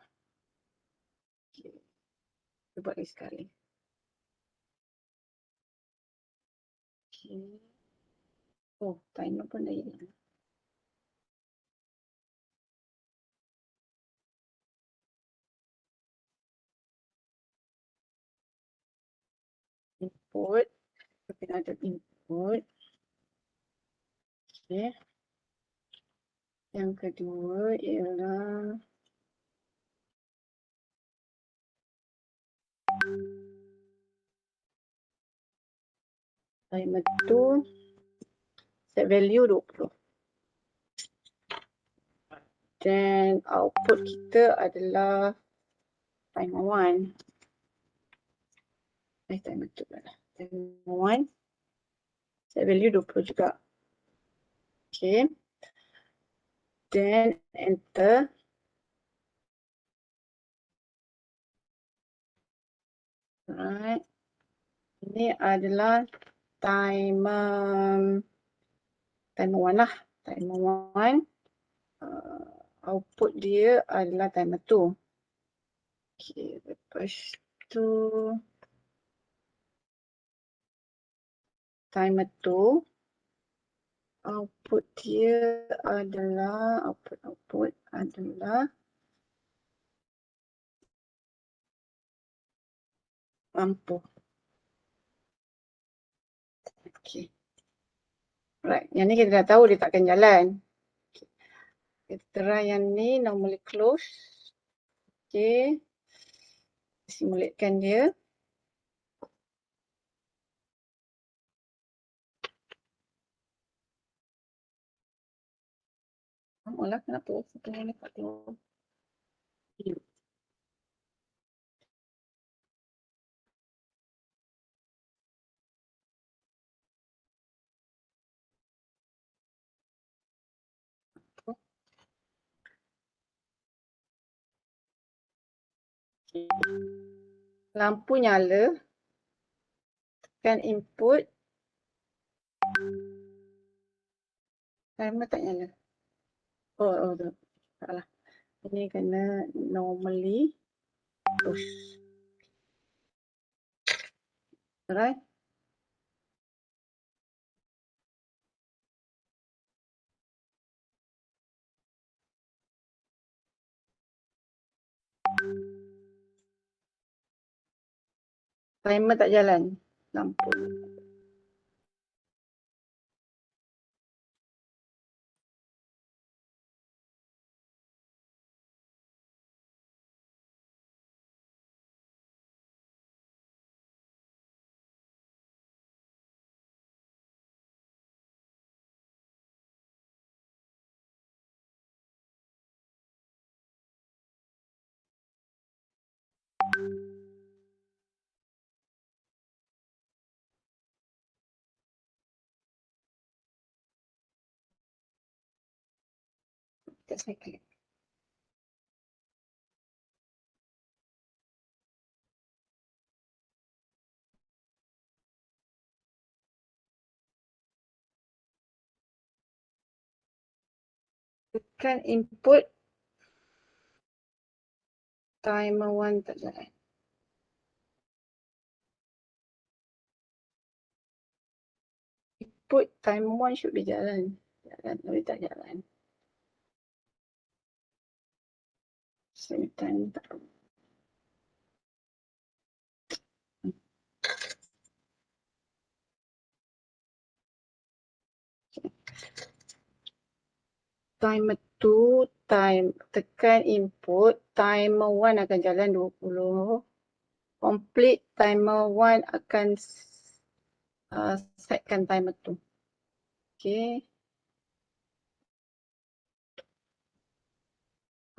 Okay. Saya buat lagi sekali. Okay. Oh, timer pun dah hilang. Input. Tapi ada input. Okay. Yang kedua ialah timer tu set value 20. Dan output kita adalah timer 1. Timer 2 lah. Timer 1. Set value 20 juga. Okay. Then enter. Alright. Ini adalah timer 1 lah. Timer 1. Output dia adalah timer 2. Okay, lepas tu timer 2. Output dia adalah output adalah lampu. Okay. Right, yang ni kita dah tahu dia takkan jalan. Okay. Kita try yang ni, normally close. Okay. Simulatekan dia. Alah, kenapa? Sebenarnya ni tak tengok. Lampu nyala. Tekan input. Timer tak nyala. Oh, salah. Ini kena normally push. Alright. Timer tak jalan. Lampu. Tak sakit. Tekan input. Timer 1 tak jalan. input time 1 should be jalan. Jalan, tapi tak jalan. Same time tak. Timer 2, time tekan input, timer 1 akan jalan 20. Complete timer 1 akan setkan timer 2. Okay.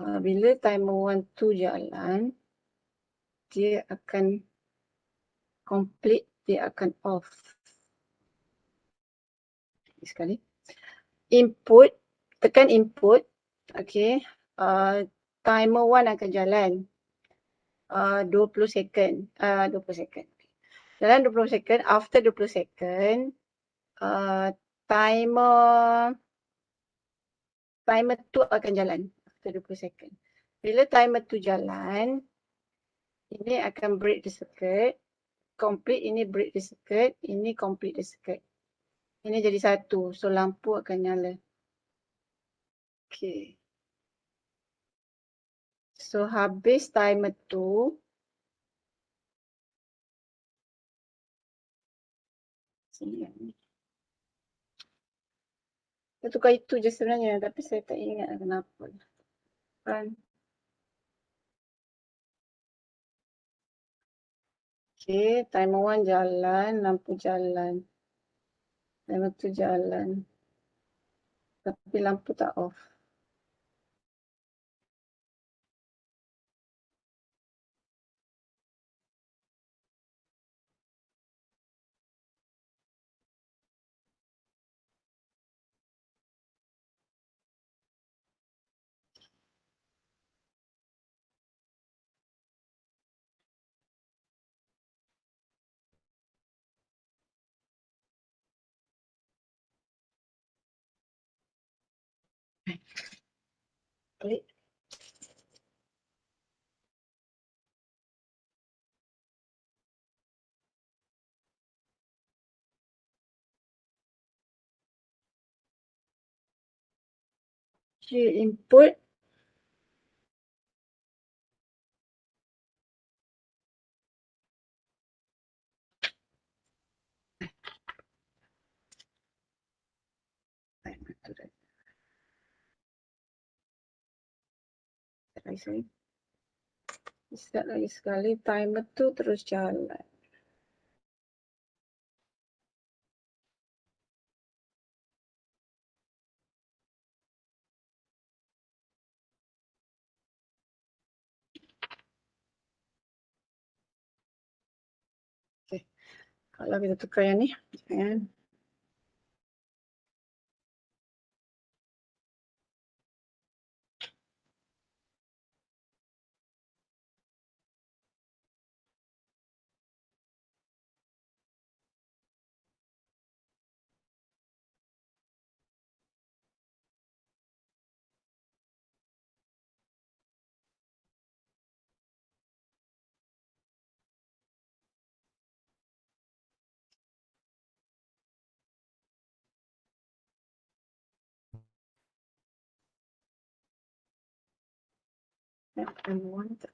Bila timer 1 tu jalan, dia akan complete, dia akan off. Sekali. Input, tekan input. Okay. Timer 1 akan jalan 20 second. 20 second. Dalam 20 second, after 20 second, timer tu akan jalan after 20 second. Bila timer tu jalan, ini akan break the circuit. Complete, ini break the circuit. Ini complete the circuit. Ini jadi satu. So lampu akan nyala. Okay. So habis timer tu, sini ni. Saya tukar itu je sebenarnya, tapi saya tak ingat kenapa. Kan. Okay, timer 1 jalan, lampu jalan. Timer tu jalan. Tapi lampu tak off. Klik. Okay, input. Timer tu dah. Start lagi sekali, timer tu terus jalan. Okay. Kalau kita tukar yang ni, kan? Timer 1 tak.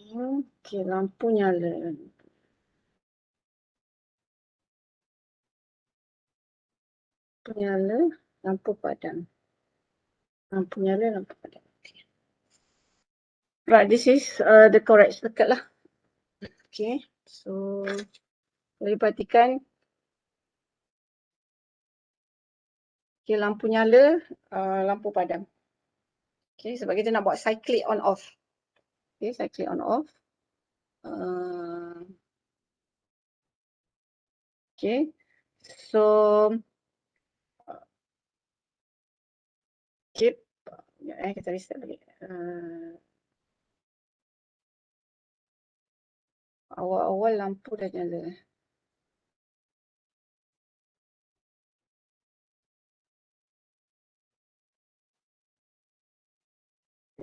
Okay, lampu nyala. Lampu nyala, lampu padam. Lampu nyala, lampu padam. Okay. Right, this is the correct circuit lah. Okay, so boleh perhatikan. Okay, lampu nyala, lampu padam. Okay, sebab kita nak buat cyclic on off. Okay, cyclic on off. Okay, so Okey. Kita reset lagi. Awal-awal lampu dah nyala.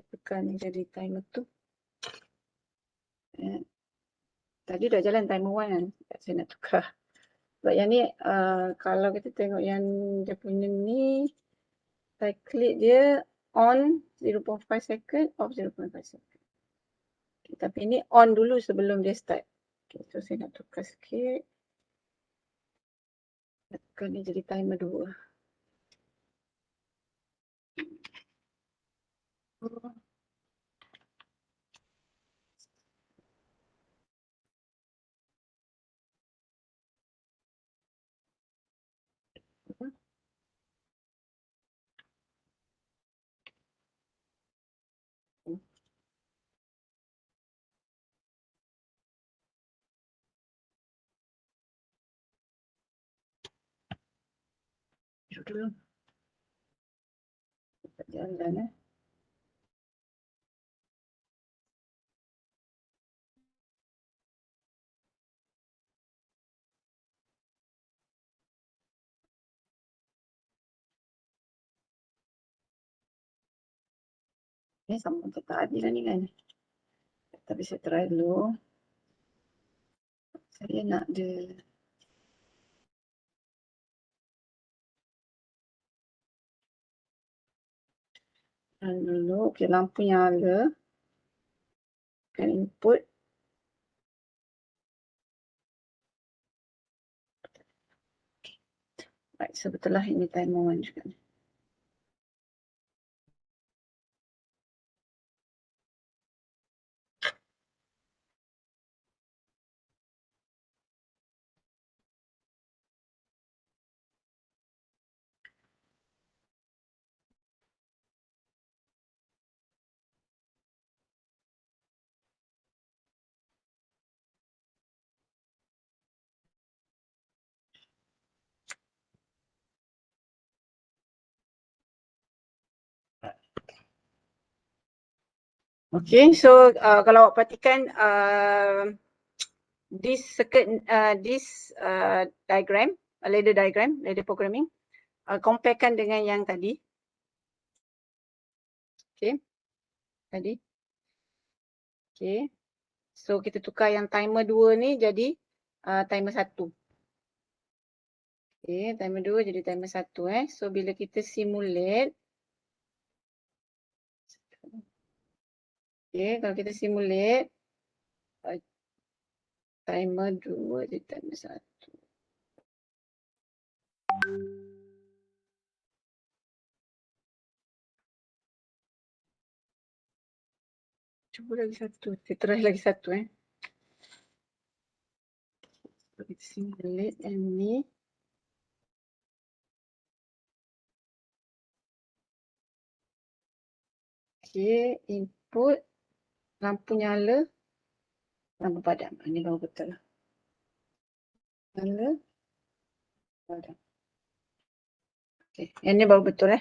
Tekan jadi timer tu. Tadi dah jalan timer 1 kan. Saya nak tukar. Sebab yang ni kalau kita tengok yang dia punya ni, saya klik dia on 0.5 second, off 0.5 second. Okay, tapi ni on dulu sebelum dia start. Okay, so saya nak tukar sikit. Tekan ni jadi timer 2. Dulu. Jalan Ni sama macam tadi lah ni kan. Tapi saya try dulu. Saya nak dia dulu. Okay, lampu nyala. Tekan input. Right, so betul lah ini timer 1 juga ni. Okay, so kalau awak perhatikan this circuit, this diagram, ladder diagram, ladder programming, comparekan dengan yang tadi. Okay, tadi. Okay, so kita tukar yang timer 2 ni jadi timer 1. Okay, timer 2 jadi timer 1 So bila kita simulate, okay, kalau kita simulate timer 2 jadi timer 1. Cuba lagi satu. Kita try lagi satu Kita simulate yang ni. Okay, input, lampu nyala, lampu padam. Ini baru betul lah. Nyala, padam. Okay, yang ni baru betul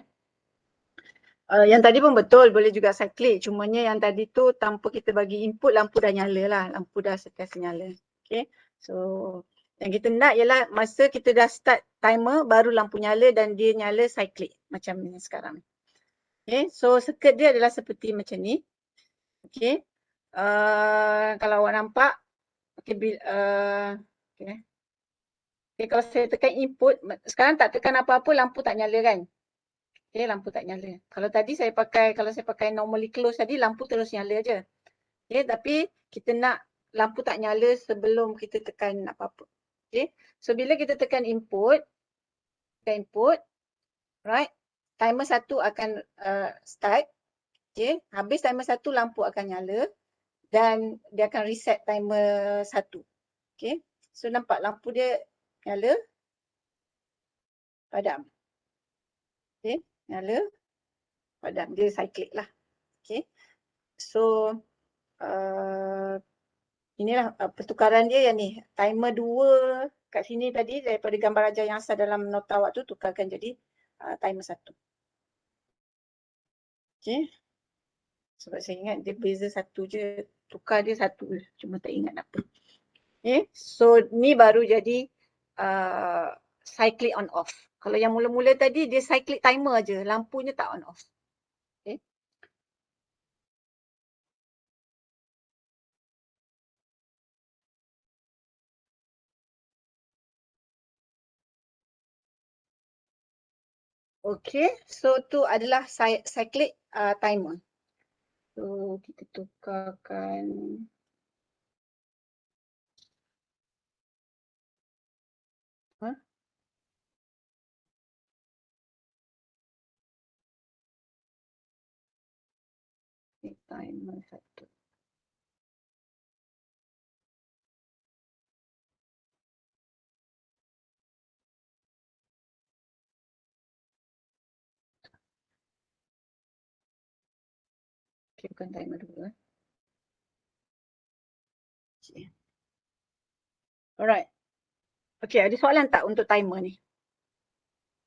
yang tadi pun betul, boleh juga cyclic. Cumanya yang tadi tu tanpa kita bagi input, lampu dah nyala lah. Lampu dah sentiasa nyala. Okay, so yang kita nak ialah masa kita dah start timer, baru lampu nyala dan dia nyala cyclic macam ni sekarang. Okay, so circuit dia adalah seperti macam ni. Okay, kalau awak nampak, okay, okay. Okay, kalau saya tekan input, sekarang tak tekan apa-apa, lampu tak nyala kan? Okay, lampu tak nyala. Kalau tadi saya pakai, kalau saya pakai normally close tadi, lampu terus nyala je. Okay, tapi kita nak lampu tak nyala sebelum kita tekan apa-apa. Okay, so bila kita tekan input, right, timer 1 akan start. Okay, habis timer 1 lampu akan nyala dan dia akan reset timer 1. Okay, so nampak lampu dia nyala, padam. Okay, nyala, padam. Dia cyclic lah. Okay, so inilah pertukaran dia yang ni. Timer 2 kat sini tadi daripada gambar ajar yang asal dalam nota awak tu tukarkan jadi timer 1. Okay. Sebab saya ingat dia beza satu je. Tukar dia satu je. Cuma tak ingat apa. Okay. So ni baru jadi cyclic on off. Kalau yang mula-mula tadi dia cyclic timer je. Lampunya tak on off. Okay. Okay, so tu adalah cyclic timer. So kita tukarkan. Huh? Timer satu. Okay, bukan timer dulu. Okay. Alright. Okay, ada soalan tak untuk timer ni?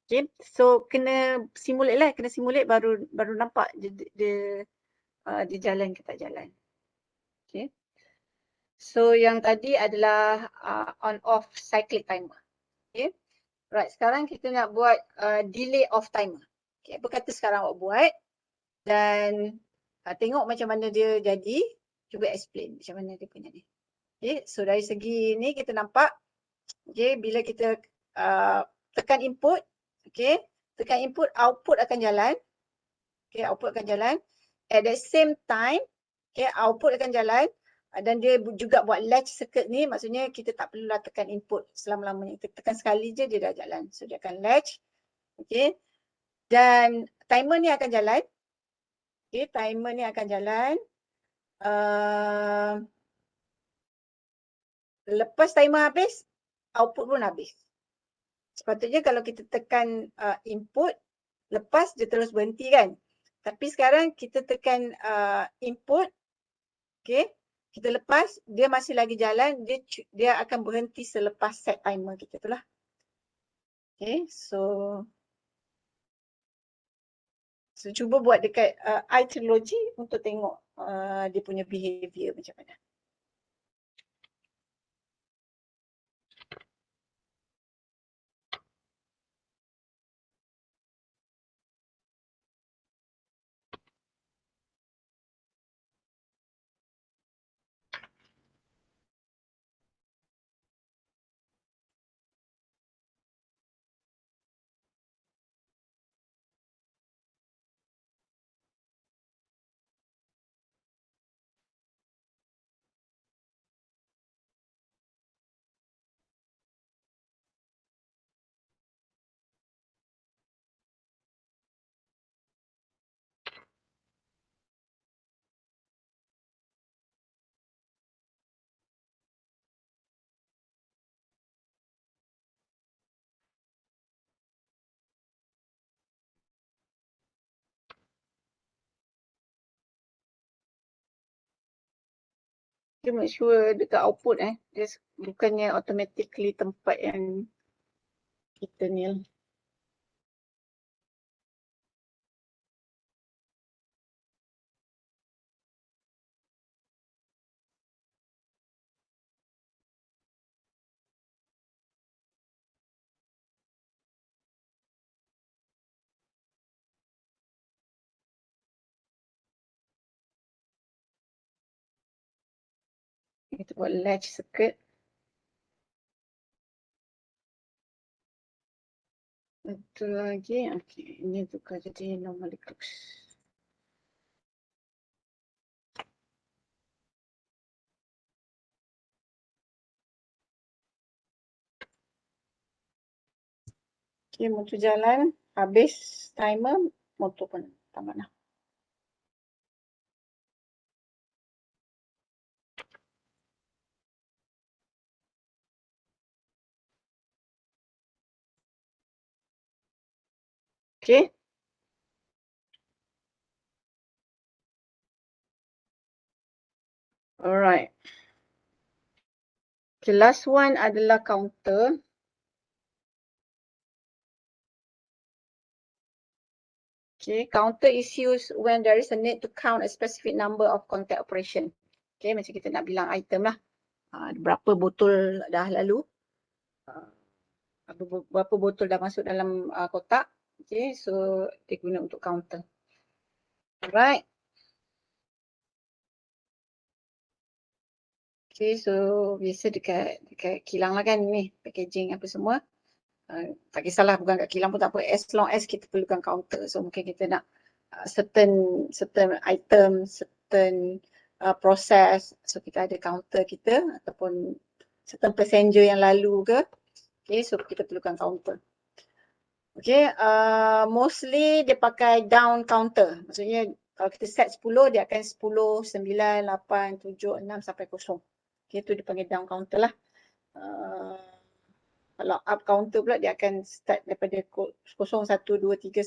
Okay, so kena simulate lah. Kena simulate baru nampak dia jalan ke tak jalan. Okay. So yang tadi adalah on off cyclic timer. Okay. Right, sekarang kita nak buat delay off timer. Okay, apa kata sekarang awak buat dan tengok macam mana dia jadi. Cuba explain macam mana dia punya ni. Okay, so dari segi ni kita nampak, okay, bila kita tekan input, okay, tekan input, output akan jalan. Okay, output akan jalan. At the same time, okay, output akan jalan dan dia juga buat latch circuit ni, maksudnya kita tak perlulah tekan input selama-lamanya. Kita tekan sekali je dia dah jalan. So dia akan latch. Okay. Dan timer ni akan jalan. Okay, timer ni akan jalan. Lepas timer habis, output pun habis. Sepatutnya kalau kita tekan input, lepas dia terus berhenti kan. Tapi sekarang kita tekan input, okay, kita lepas, dia masih lagi jalan, dia akan berhenti selepas set timer kita tu lah. Okay, so cuba buat dekat iTrilogy untuk tengok dia punya behavior macam mana. Dia make sure dekat output dia bukannya automatically tempat yang kita ni lah. Kita buat latch circuit. Betul lagi. Okay, ini tukar jadi normally close. Okay, motor jalan. Habis timer, motor pun tak mana. Okay. Alright. Okay, last one adalah counter. Okay, counter is used when there is a need to count a specific number of contact operation. Okay, macam kita nak bilang item lah. Berapa botol dah lalu. Berapa botol dah masuk dalam kotak. Okay, so dia guna untuk counter. Alright. Okay, so biasa dekat kilang lah kan ni, packaging apa semua. Tak kisahlah, bukan kat kilang pun tak apa, as long as kita perlukan counter. So mungkin kita nak certain item, certain process, so kita ada counter kita ataupun certain passenger yang lalu ke, okay, so kita perlukan counter. Okay, mostly dia pakai down counter, maksudnya kalau kita set 10, dia akan 10, 9, 8, 7, 6 sampai 0. Okay, tu dia panggil down counter lah. Kalau up counter pula dia akan start daripada 0, 1, 2, 3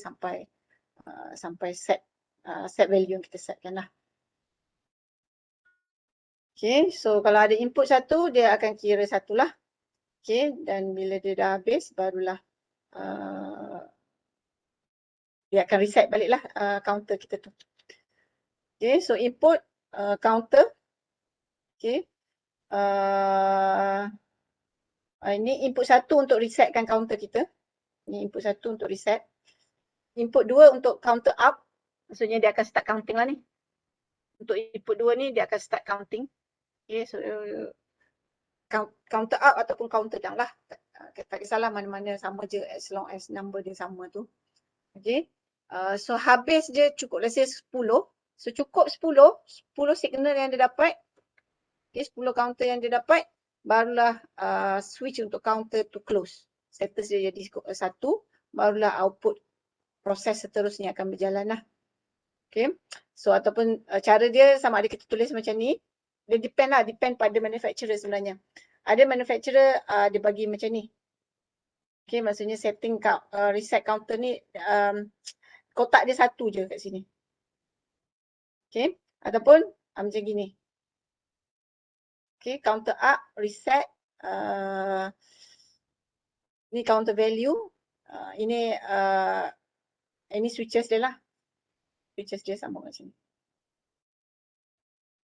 sampai set value yang kita setkan lah. Okay, so kalau ada input satu, dia akan kira satu lah. Okay, dan bila dia dah habis, barulah dia akan reset balik lah counter kita tu. Okay, so input counter. Okay, ini input satu untuk resetkan counter kita. Ini input satu untuk reset. Input dua untuk counter up. Maksudnya dia akan start counting lah ni. Untuk input dua ni dia akan start counting. Okay, so counter up ataupun counter down lah. Tak kisahlah mana-mana sama je as long as number dia sama tu. Okay. So habis je cukup let's say 10. So cukup 10 signal yang dia dapat. Okay, 10 counter yang dia dapat. Barulah switch untuk counter to close. Status dia jadi 1. Barulah output proses seterusnya akan berjalan lah. Okay. So ataupun cara dia sama ada kita tulis macam ni. Dia depend pada manufacturer sebenarnya. Ada manufacturer dia bagi macam ni. Okay, maksudnya setting reset counter ni kotak dia satu je kat sini. Okay, ataupun macam gini. Okay, counter up, reset. Ni counter value. Ini switches dia lah. Switches dia sama kat sini.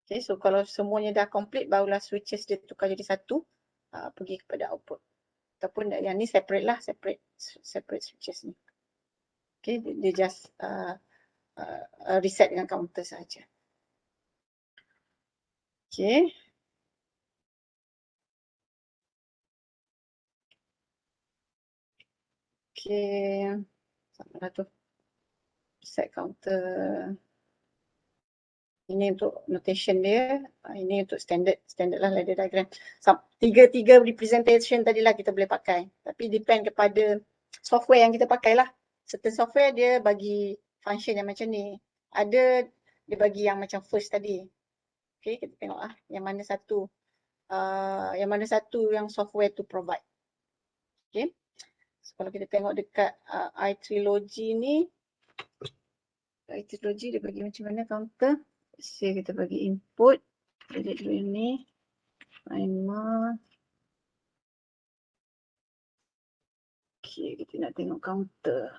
Okay, so kalau semuanya dah complete, barulah switches dia tukar jadi satu. Pergi kepada output. Ataupun yang ni separate lah. Separate switches ni. Okay, dia just reset dengan counter saja. Okay. Okay. Sama lah tu. Set counter. Ini untuk notation dia. Ini untuk standard lah ladder diagram. Tiga representation tadilah kita boleh pakai. Tapi depend kepada software yang kita pakai lah. Certain software dia bagi function yang macam ni. Ada dia bagi yang macam first tadi. Okay, kita tengok lah yang mana satu yang software tu provide. Okay. So, kalau kita tengok dekat iTrilogy ni. iTrilogy dia bagi macam mana counter. Say kita bagi input. Edit dulu yang ni. Timer. Okay, kita nak tengok counter.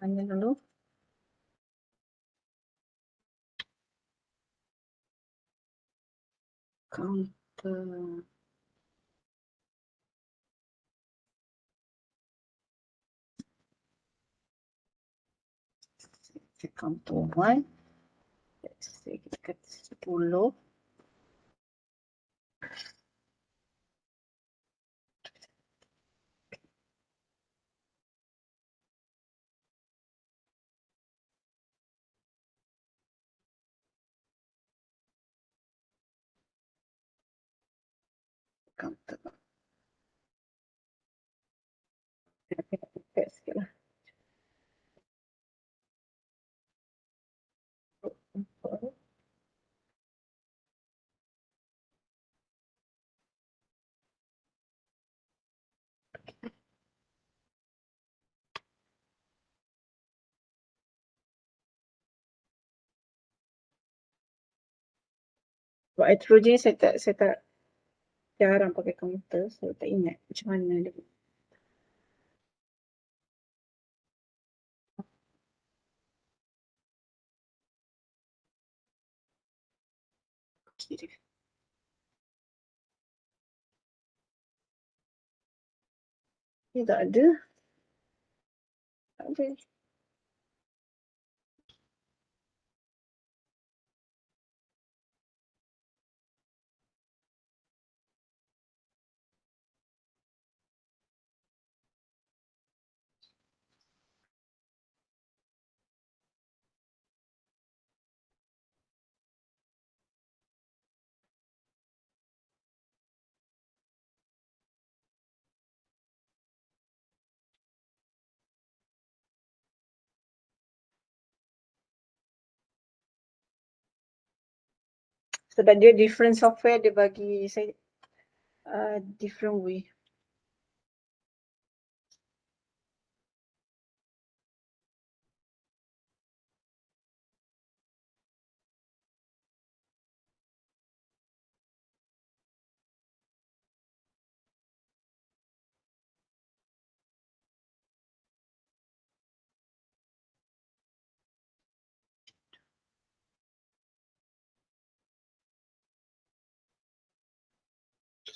Tanya dulu. Counter. Counter 1. Let's say kita kata 10. Counter. Kita tengok sikit lah. Sebab heterogen saya tak jarang pakai komputer. Saya tak ingat macam mana dia. Okay. Dia tak ada. Tak ada. Sebab dia different software, dia bagi saya different way.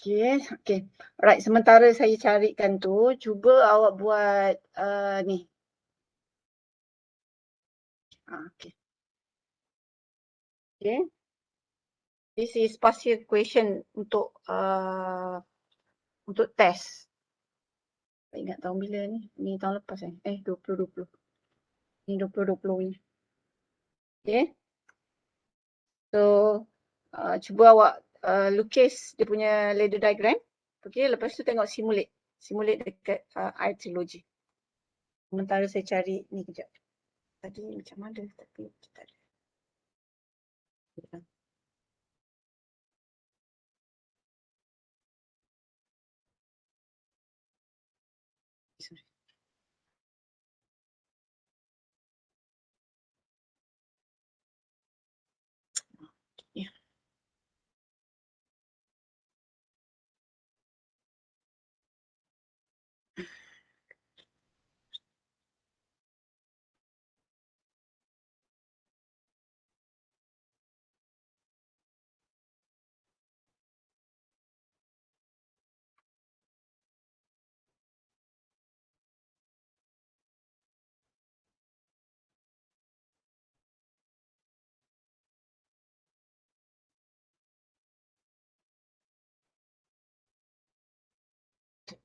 Okay. Alright, sementara saya carikan tu, cuba awak buat ni. Okay. Okay. This is past year question untuk test. Tak ingat tahun bila ni. Ni tahun lepas 2020. Ni 2020 ni. Okay. So, cuba awak lukis dia punya ladder diagram. Okay, lepas tu tengok simulate. Simulate dekat air trilogy. Sementara saya cari ni kejap. Tadi macam mana tapi tak ada. Sorry. Ya.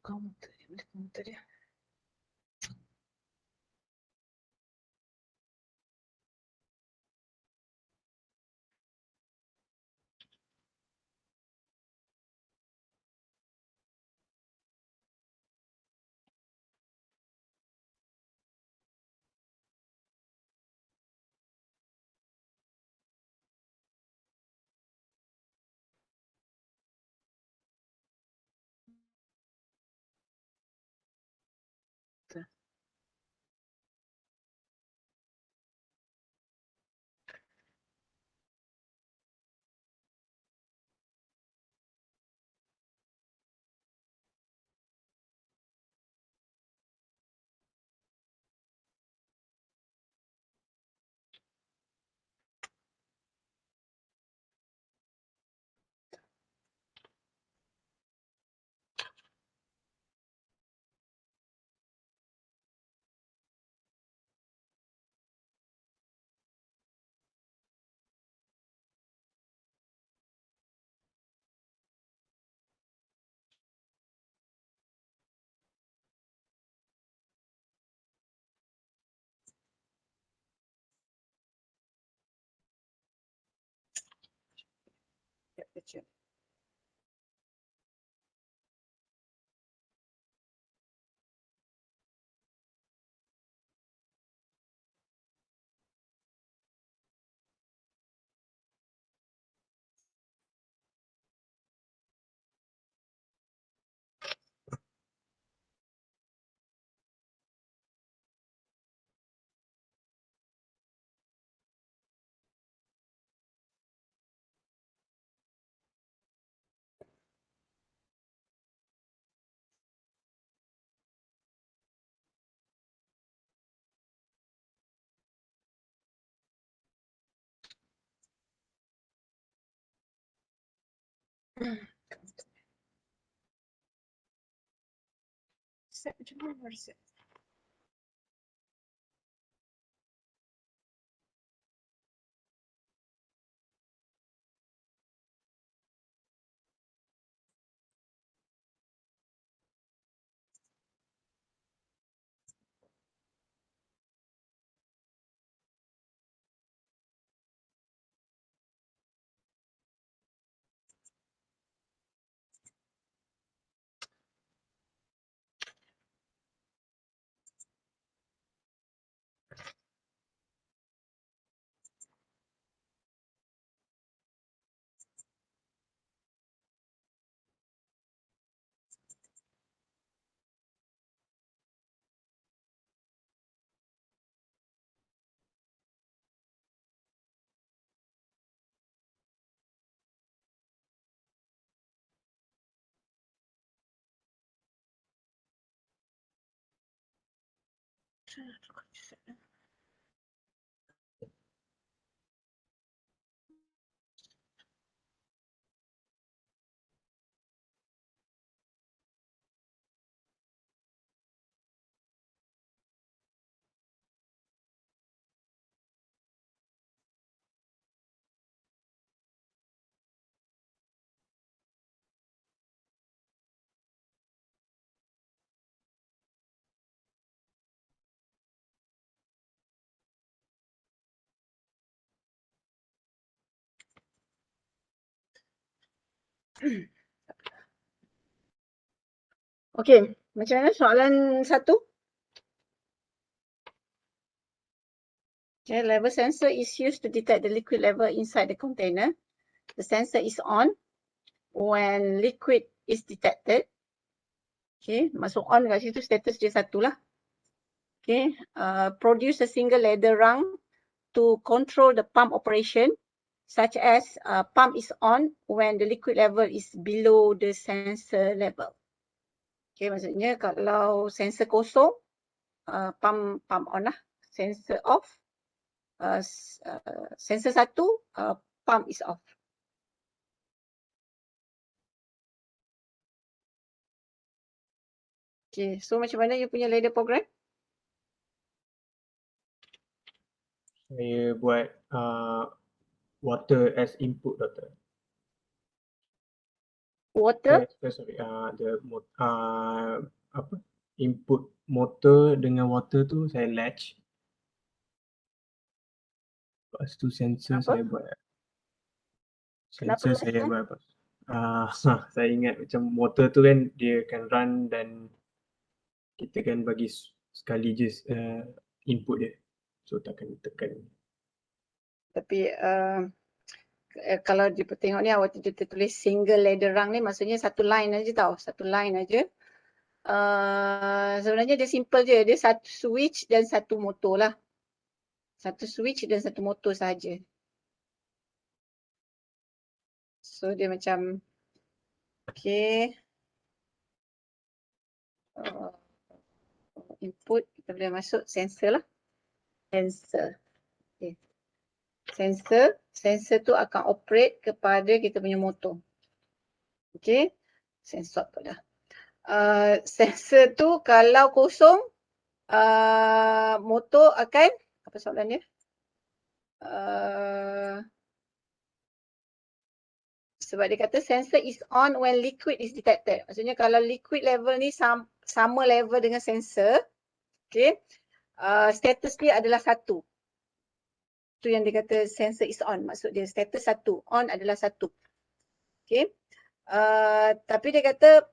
Komputer dia. Kecil. Set macam mana set? Okey, macam mana soalan 1? Okay, level sensor is used to detect the liquid level inside the container. The sensor is on when liquid is detected. Okay, masuk on kat situ status dia 1 lah. Okay, produce a single ladder rung to control the pump operation, such as pump is on when the liquid level is below the sensor level. Okay, maksudnya kalau sensor kosong, pump on lah. Sensor off, sensor 1, pump is off. Okay, so macam mana you punya ladder program? Saya buat water as input, Doktor. Water, Sorry, apa? Input motor dengan water tu saya latch. Lepas tu sensor Kenapa? saya buat. Kenapa Sensor latch saya kan? buat apa? Saya ingat macam motor tu kan dia akan run dan kita kan bagi sekali je input dia. So takkan tekan. Tapi kalau dia tengok ni awak dia tertulis single ladder rung ni maksudnya satu line aja tau. Satu line aja. Sebenarnya dia simple je. Dia satu switch dan satu motor lah. Satu switch dan satu motor sahaja. So dia macam okay. Input kita boleh masuk sensor lah. Sensor. Okay. Sensor tu akan operate kepada kita punya motor. Okay. Sensor tu dah. Sensor tu kalau kosong, motor akan, apa soalan dia? Sebab dia kata sensor is on when liquid is detected. Maksudnya kalau liquid level ni sama level dengan sensor, okay, status dia adalah 1. Tu yang dia kata sensor is on. Maksud dia status 1. On adalah 1. Okay. Tapi dia kata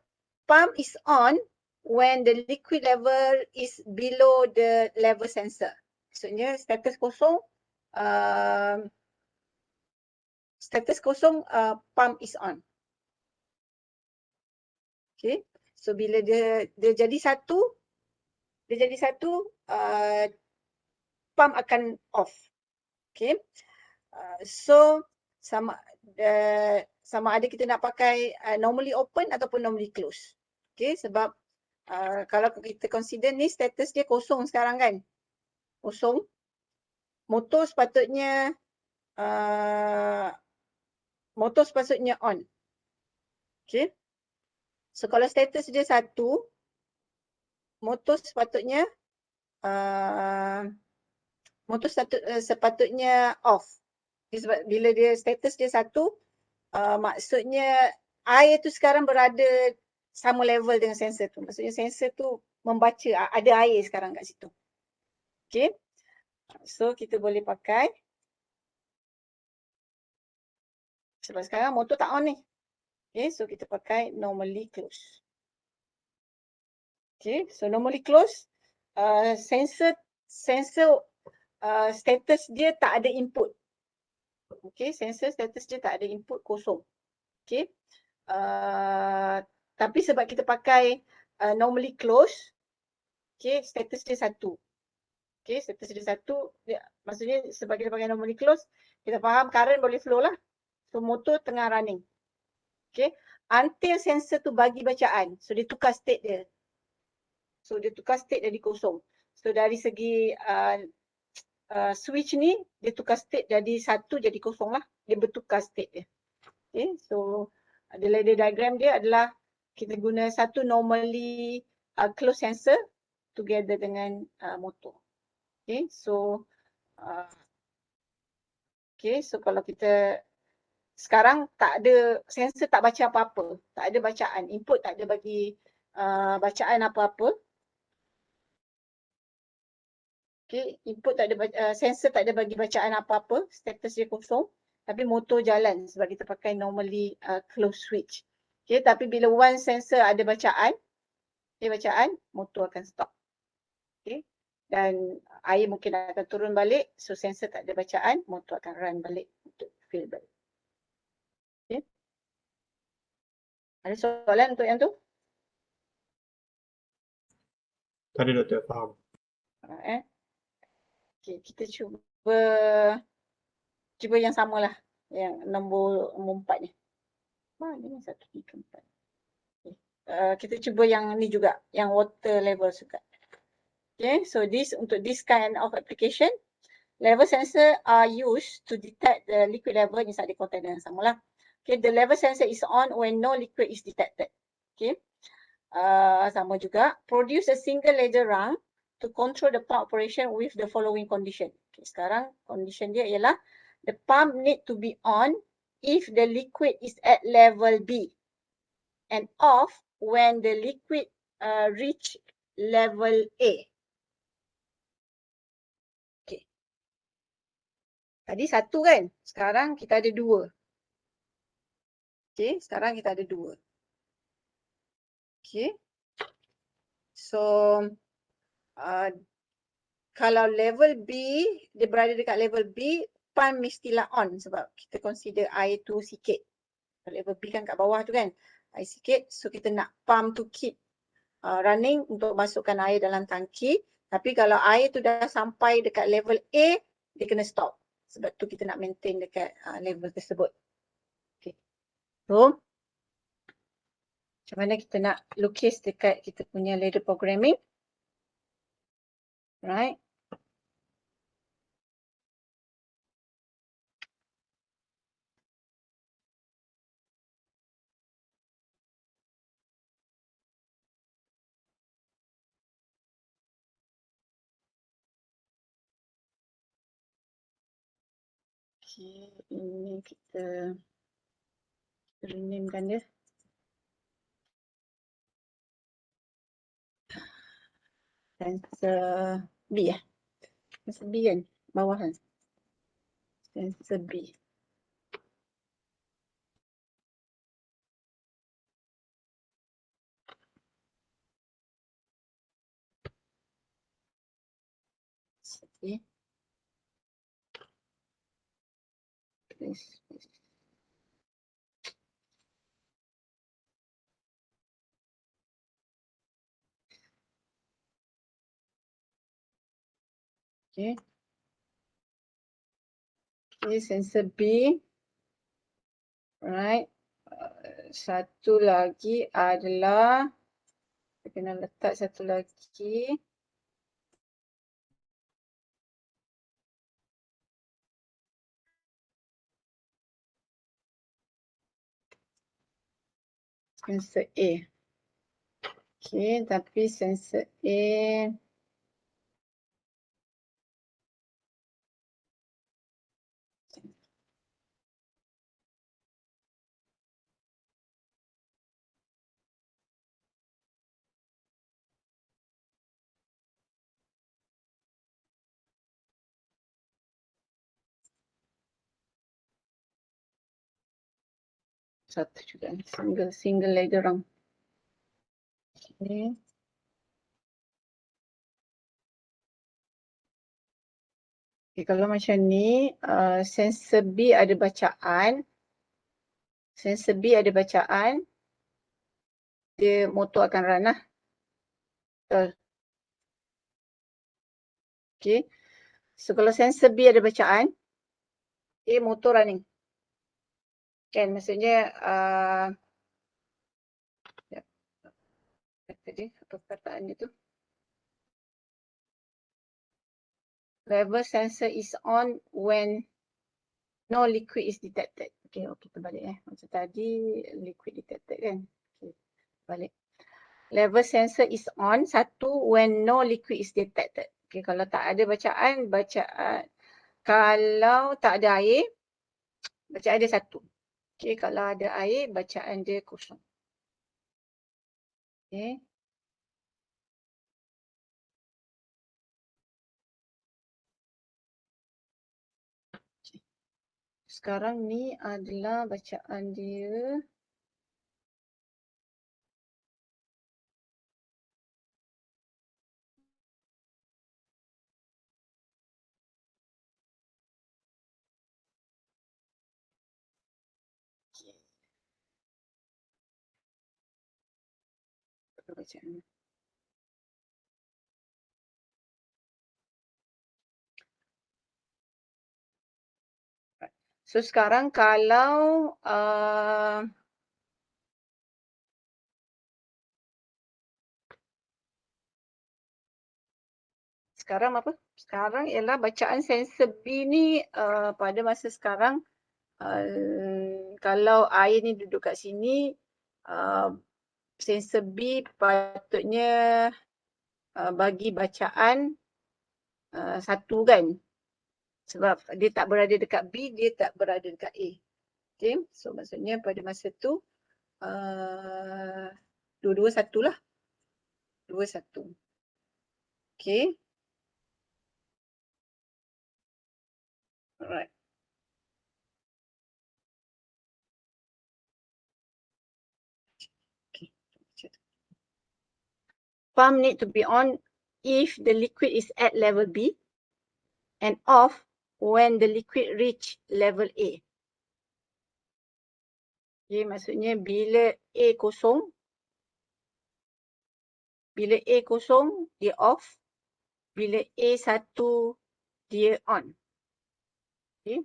pump is on when the liquid level is below the level sensor. Maksudnya status kosong, pump is on. Okay. So bila dia jadi satu, pump akan off. Okay. So sama ada kita nak pakai normally open ataupun normally close. Okay, sebab kalau kita consider ni status dia kosong sekarang kan. Kosong. Motor sepatutnya on. Okay. So kalau status dia 1, motor sepatutnya sepatutnya off. Sebab bila dia status dia 1, maksudnya air tu sekarang berada sama level dengan sensor tu. Maksudnya sensor tu membaca ada air sekarang kat situ. Okay. So kita boleh pakai. Sebab sekarang motor tak on ni. Okay. So kita pakai normally close. Okay. So normally close. Sensor status dia tak ada input. Okay. Sensor status dia tak ada input, kosong. Okay. Tapi sebab kita pakai normally close, okay, status dia 1. Okay, status dia 1, maksudnya sebab kita pakai normally close, kita faham current boleh flow lah. So motor tengah running. Okay, until sensor tu bagi bacaan, so dia tukar state dia. So dia tukar state jadi kosong. So dari segi switch ni, dia tukar state jadi 1 jadi kosong lah. Dia bertukar state dia. Okay, so the ladder diagram dia adalah kita guna satu normally close sensor together dengan motor. Okay, so kalau kita sekarang tak ada, sensor tak baca apa-apa, tak ada bacaan, input tak ada bagi bacaan apa-apa. Okay, input tak ada, sensor tak ada bagi bacaan apa-apa, status dia kosong, tapi motor jalan sebab kita pakai normally close switch. Okay, tapi bila one sensor ada bacaan, motor akan stop. Okay, dan air mungkin akan turun balik, so sensor tak ada bacaan, motor akan run balik untuk fill balik. Okay. Ada soalan untuk yang tu? Tak ada doktor, faham. Okay, kita cuba yang samalah, yang nombor 4 ni. Mana ni 1, 3, 4. Kita cuba yang ni juga, yang water level juga. Okay, so untuk this kind of application, level sensor are used to detect the liquid level inside the container. Samalah. Okay, the level sensor is on when no liquid is detected. Okay, sama juga. Produce a single ladder rung to control the pump operation with the following condition. Okay, sekarang condition dia ialah the pump need to be on if the liquid is at level B and off when the liquid reach level A. Okay. Tadi 1 kan? Sekarang kita ada 2. Okay, sekarang kita ada 2. Okay. So, kalau level B, dia berada dekat level B, pump mestilah on sebab kita consider air tu sikit. Level B kan kat bawah tu kan, air sikit. So, kita nak pump to keep running untuk masukkan air dalam tangki. Tapi kalau air tu dah sampai dekat level A, dia kena stop. Sebab tu kita nak maintain dekat level tersebut. Okay. So, macam mana kita nak lukis dekat kita punya ladder programming. Right. Okay, ini kita renamekan dia. Sensor B ya. Sensor B kan? Bawah kan? Sensor B. Okay. Okay. Okay, sensor B. Right. Satu lagi adalah kita kena letak satu lagi. Sensor A. Okay, tapi sensor A satu juga, single lagi orang. Okay. Okay, kalau macam ni, sensor B ada bacaan. Sensor B ada bacaan. Dia motor akan run lah. Betul. Okay. So kalau sensor B ada bacaan, dia motor running. Kan maksudnya, tadi apa perkataannya tu? Level sensor is on when no liquid is detected. Okay, kita balik Macam tadi liquid detected kan. Okay, balik. Level sensor is on satu when no liquid is detected. Okay, kalau tak ada bacaan, kalau tak ada air, bacaan dia satu. Okay, kalau ada air, bacaan dia kosong. Okay. Sekarang ni adalah bacaan dia. Bacaan. So sekarang kalau sekarang apa? Sekarang ialah bacaan sensor B ni pada masa sekarang kalau air ni duduk kat sini, sensor B patutnya bagi bacaan satu kan. Sebab dia tak berada dekat B, dia tak berada dekat A. Okay, so maksudnya pada masa tu dua-dua satu lah. Dua satu. Okay. Alright. Okay. Pump need to be on if the liquid is at level B and off when the liquid reach level A. Okay, maksudnya bila A kosong, dia off. Bila A satu, dia on. Okay.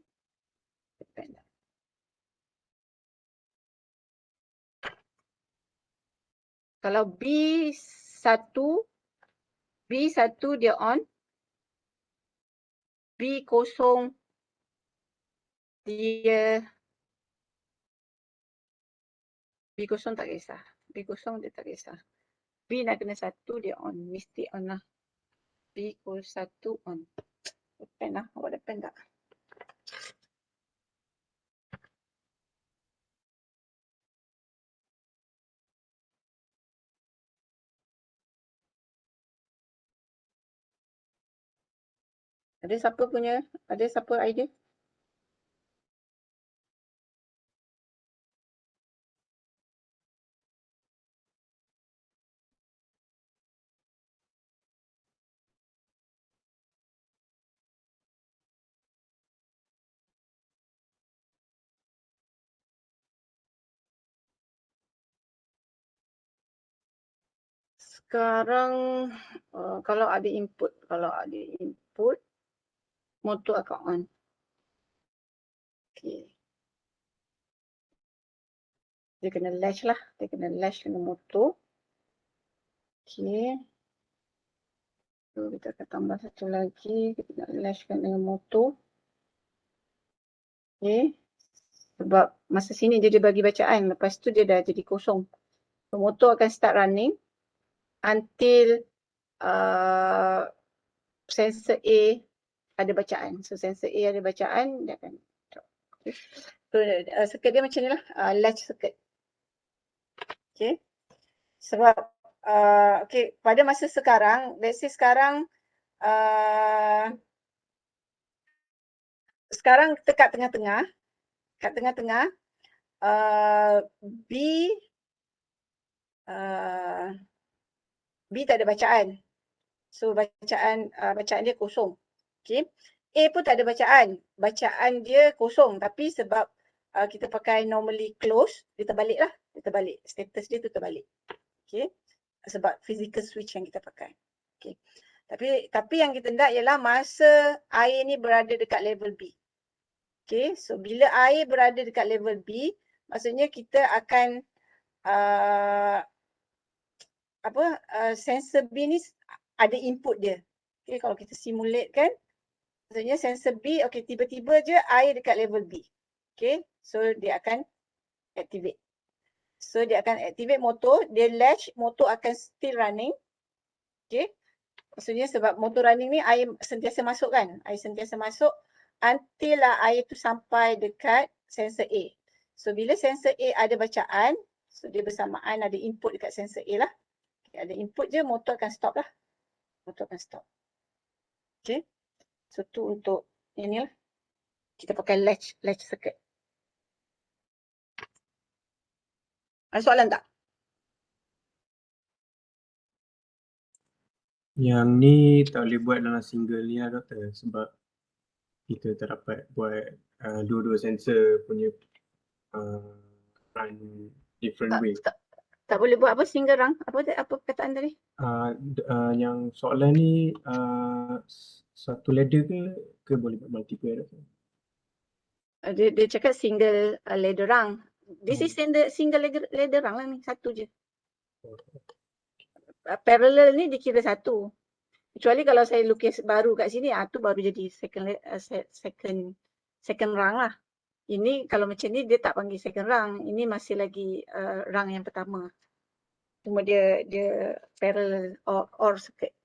Kalau B1 dia on, B0 dia B0 tak kisah. B0 dia tak kisah. B nak kena 1 dia on. Mesti on lah. B01 on. Pen lah. Awak ada pen tak? Ada siapa idea? Sekarang kalau ada input, motor akan on. Okay. Dia kena latch lah. Dia kena latch dengan motor. Okay. So, kita akan tambah satu lagi. Kita nak latchkan dengan motor. Okay. Sebab masa sini dia bagi bacaan. Lepas tu dia dah jadi kosong. Motor akan start running until sensor A ada bacaan. So sensor A ada bacaan, dia akan drop. Okay. So circuit dia macam ni lah, latch circuit. Okay. Sebab okay, pada masa sekarang, let's say sekarang sekarang kita kat tengah-tengah, B tak ada bacaan. So bacaan dia kosong. Okay. A pun tak ada bacaan. Bacaan dia kosong, tapi sebab kita pakai normally close, dia terbalik lah. Dia terbalik. Status dia tu terbalik. Okay. Sebab physical switch yang kita pakai. Okay. Tapi yang kita nak ialah masa air ni berada dekat level B. Okay. So bila air berada dekat level B, maksudnya kita akan sensor B ni ada input dia. Okay, kalau kita simulate kan, maksudnya sensor B, okay, tiba-tiba je air dekat level B. Okay, so dia akan activate. So dia akan activate motor, dia latch, motor akan still running. Okay, maksudnya sebab motor running ni air sentiasa masuk kan, air sentiasa masuk until lah air tu sampai dekat sensor A. So bila sensor A ada bacaan, so dia bersamaan ada input dekat sensor A lah. Okay, ada input je, motor akan stop lah. Motor akan stop. Okay. So tu untuk ini lah. Kita pakai latch circuit. Ada soalan tak? Yang ni tak boleh buat dalam single ni lah doktor, sebab kita tak dapat buat dua-dua sensor punya run different way. Tak boleh buat apa single run? Apa perkataan tadi? Yang soalan ni satu ladder ke boleh buat multiple doktor? Dia cakap single ladder rung. This is single ladder rung lah ni, satu je. Parallel ni dikira satu. Kecuali kalau saya lukis baru kat sini, tu baru jadi second rung lah. Ini kalau macam ni dia tak panggil second rung. Ini masih lagi rung yang pertama. Cuma dia parallel or circuit.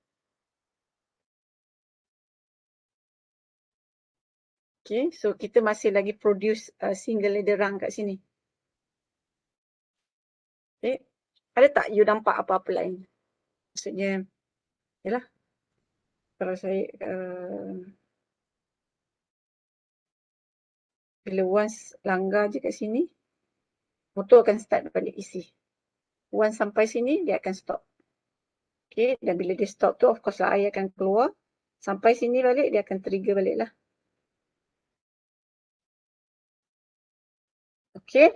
Okay, so kita masih lagi produce single ladder rung kat sini. Okay, ada tak you nampak apa-apa lain? Maksudnya, yalah, kalau saya bila once langgar je kat sini, motor akan start balik isi. Once sampai sini, dia akan stop. Okay, dan bila dia stop tu, of course lah air akan keluar. Sampai sini balik, dia akan trigger balik lah. Okay.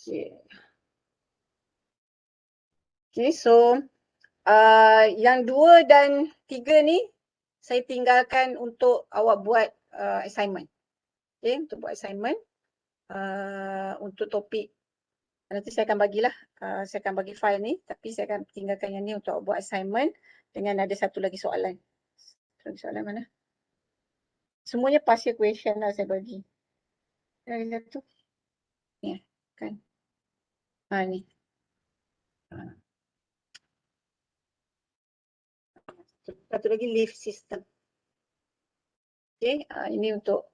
Okay. Okay, so yang 2 dan 3 ni, saya tinggalkan untuk awak buat assignment. Okay, untuk buat assignment. Untuk topik, nanti saya akan bagilah, saya akan bagi file ni, tapi saya akan tinggalkan yang ni untuk buat assignment dengan ada satu lagi soalan. Soalan mana? Semuanya partial question lah saya bagi. Lagi satu. Ni kan. Ni. Satu lagi lift system. Okay, ini untuk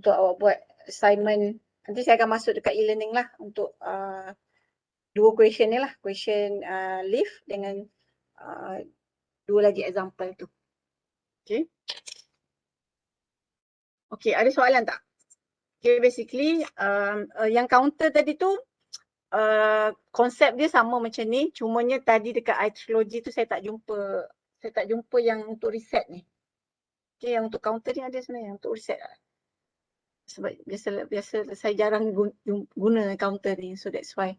awak buat assignment. Nanti saya akan masuk dekat e-learning lah untuk 2 question ni lah. Question lift dengan 2 lagi example tu. Okay. Okay, ada soalan tak? Okay, basically yang counter tadi tu konsep dia sama macam ni, cumanya tadi dekat iTrilogy tu saya tak jumpa yang untuk reset ni. Okay, yang untuk counter ni ada sebenarnya, untuk reset lah. Sebab biasa saya jarang guna counter ni, so that's why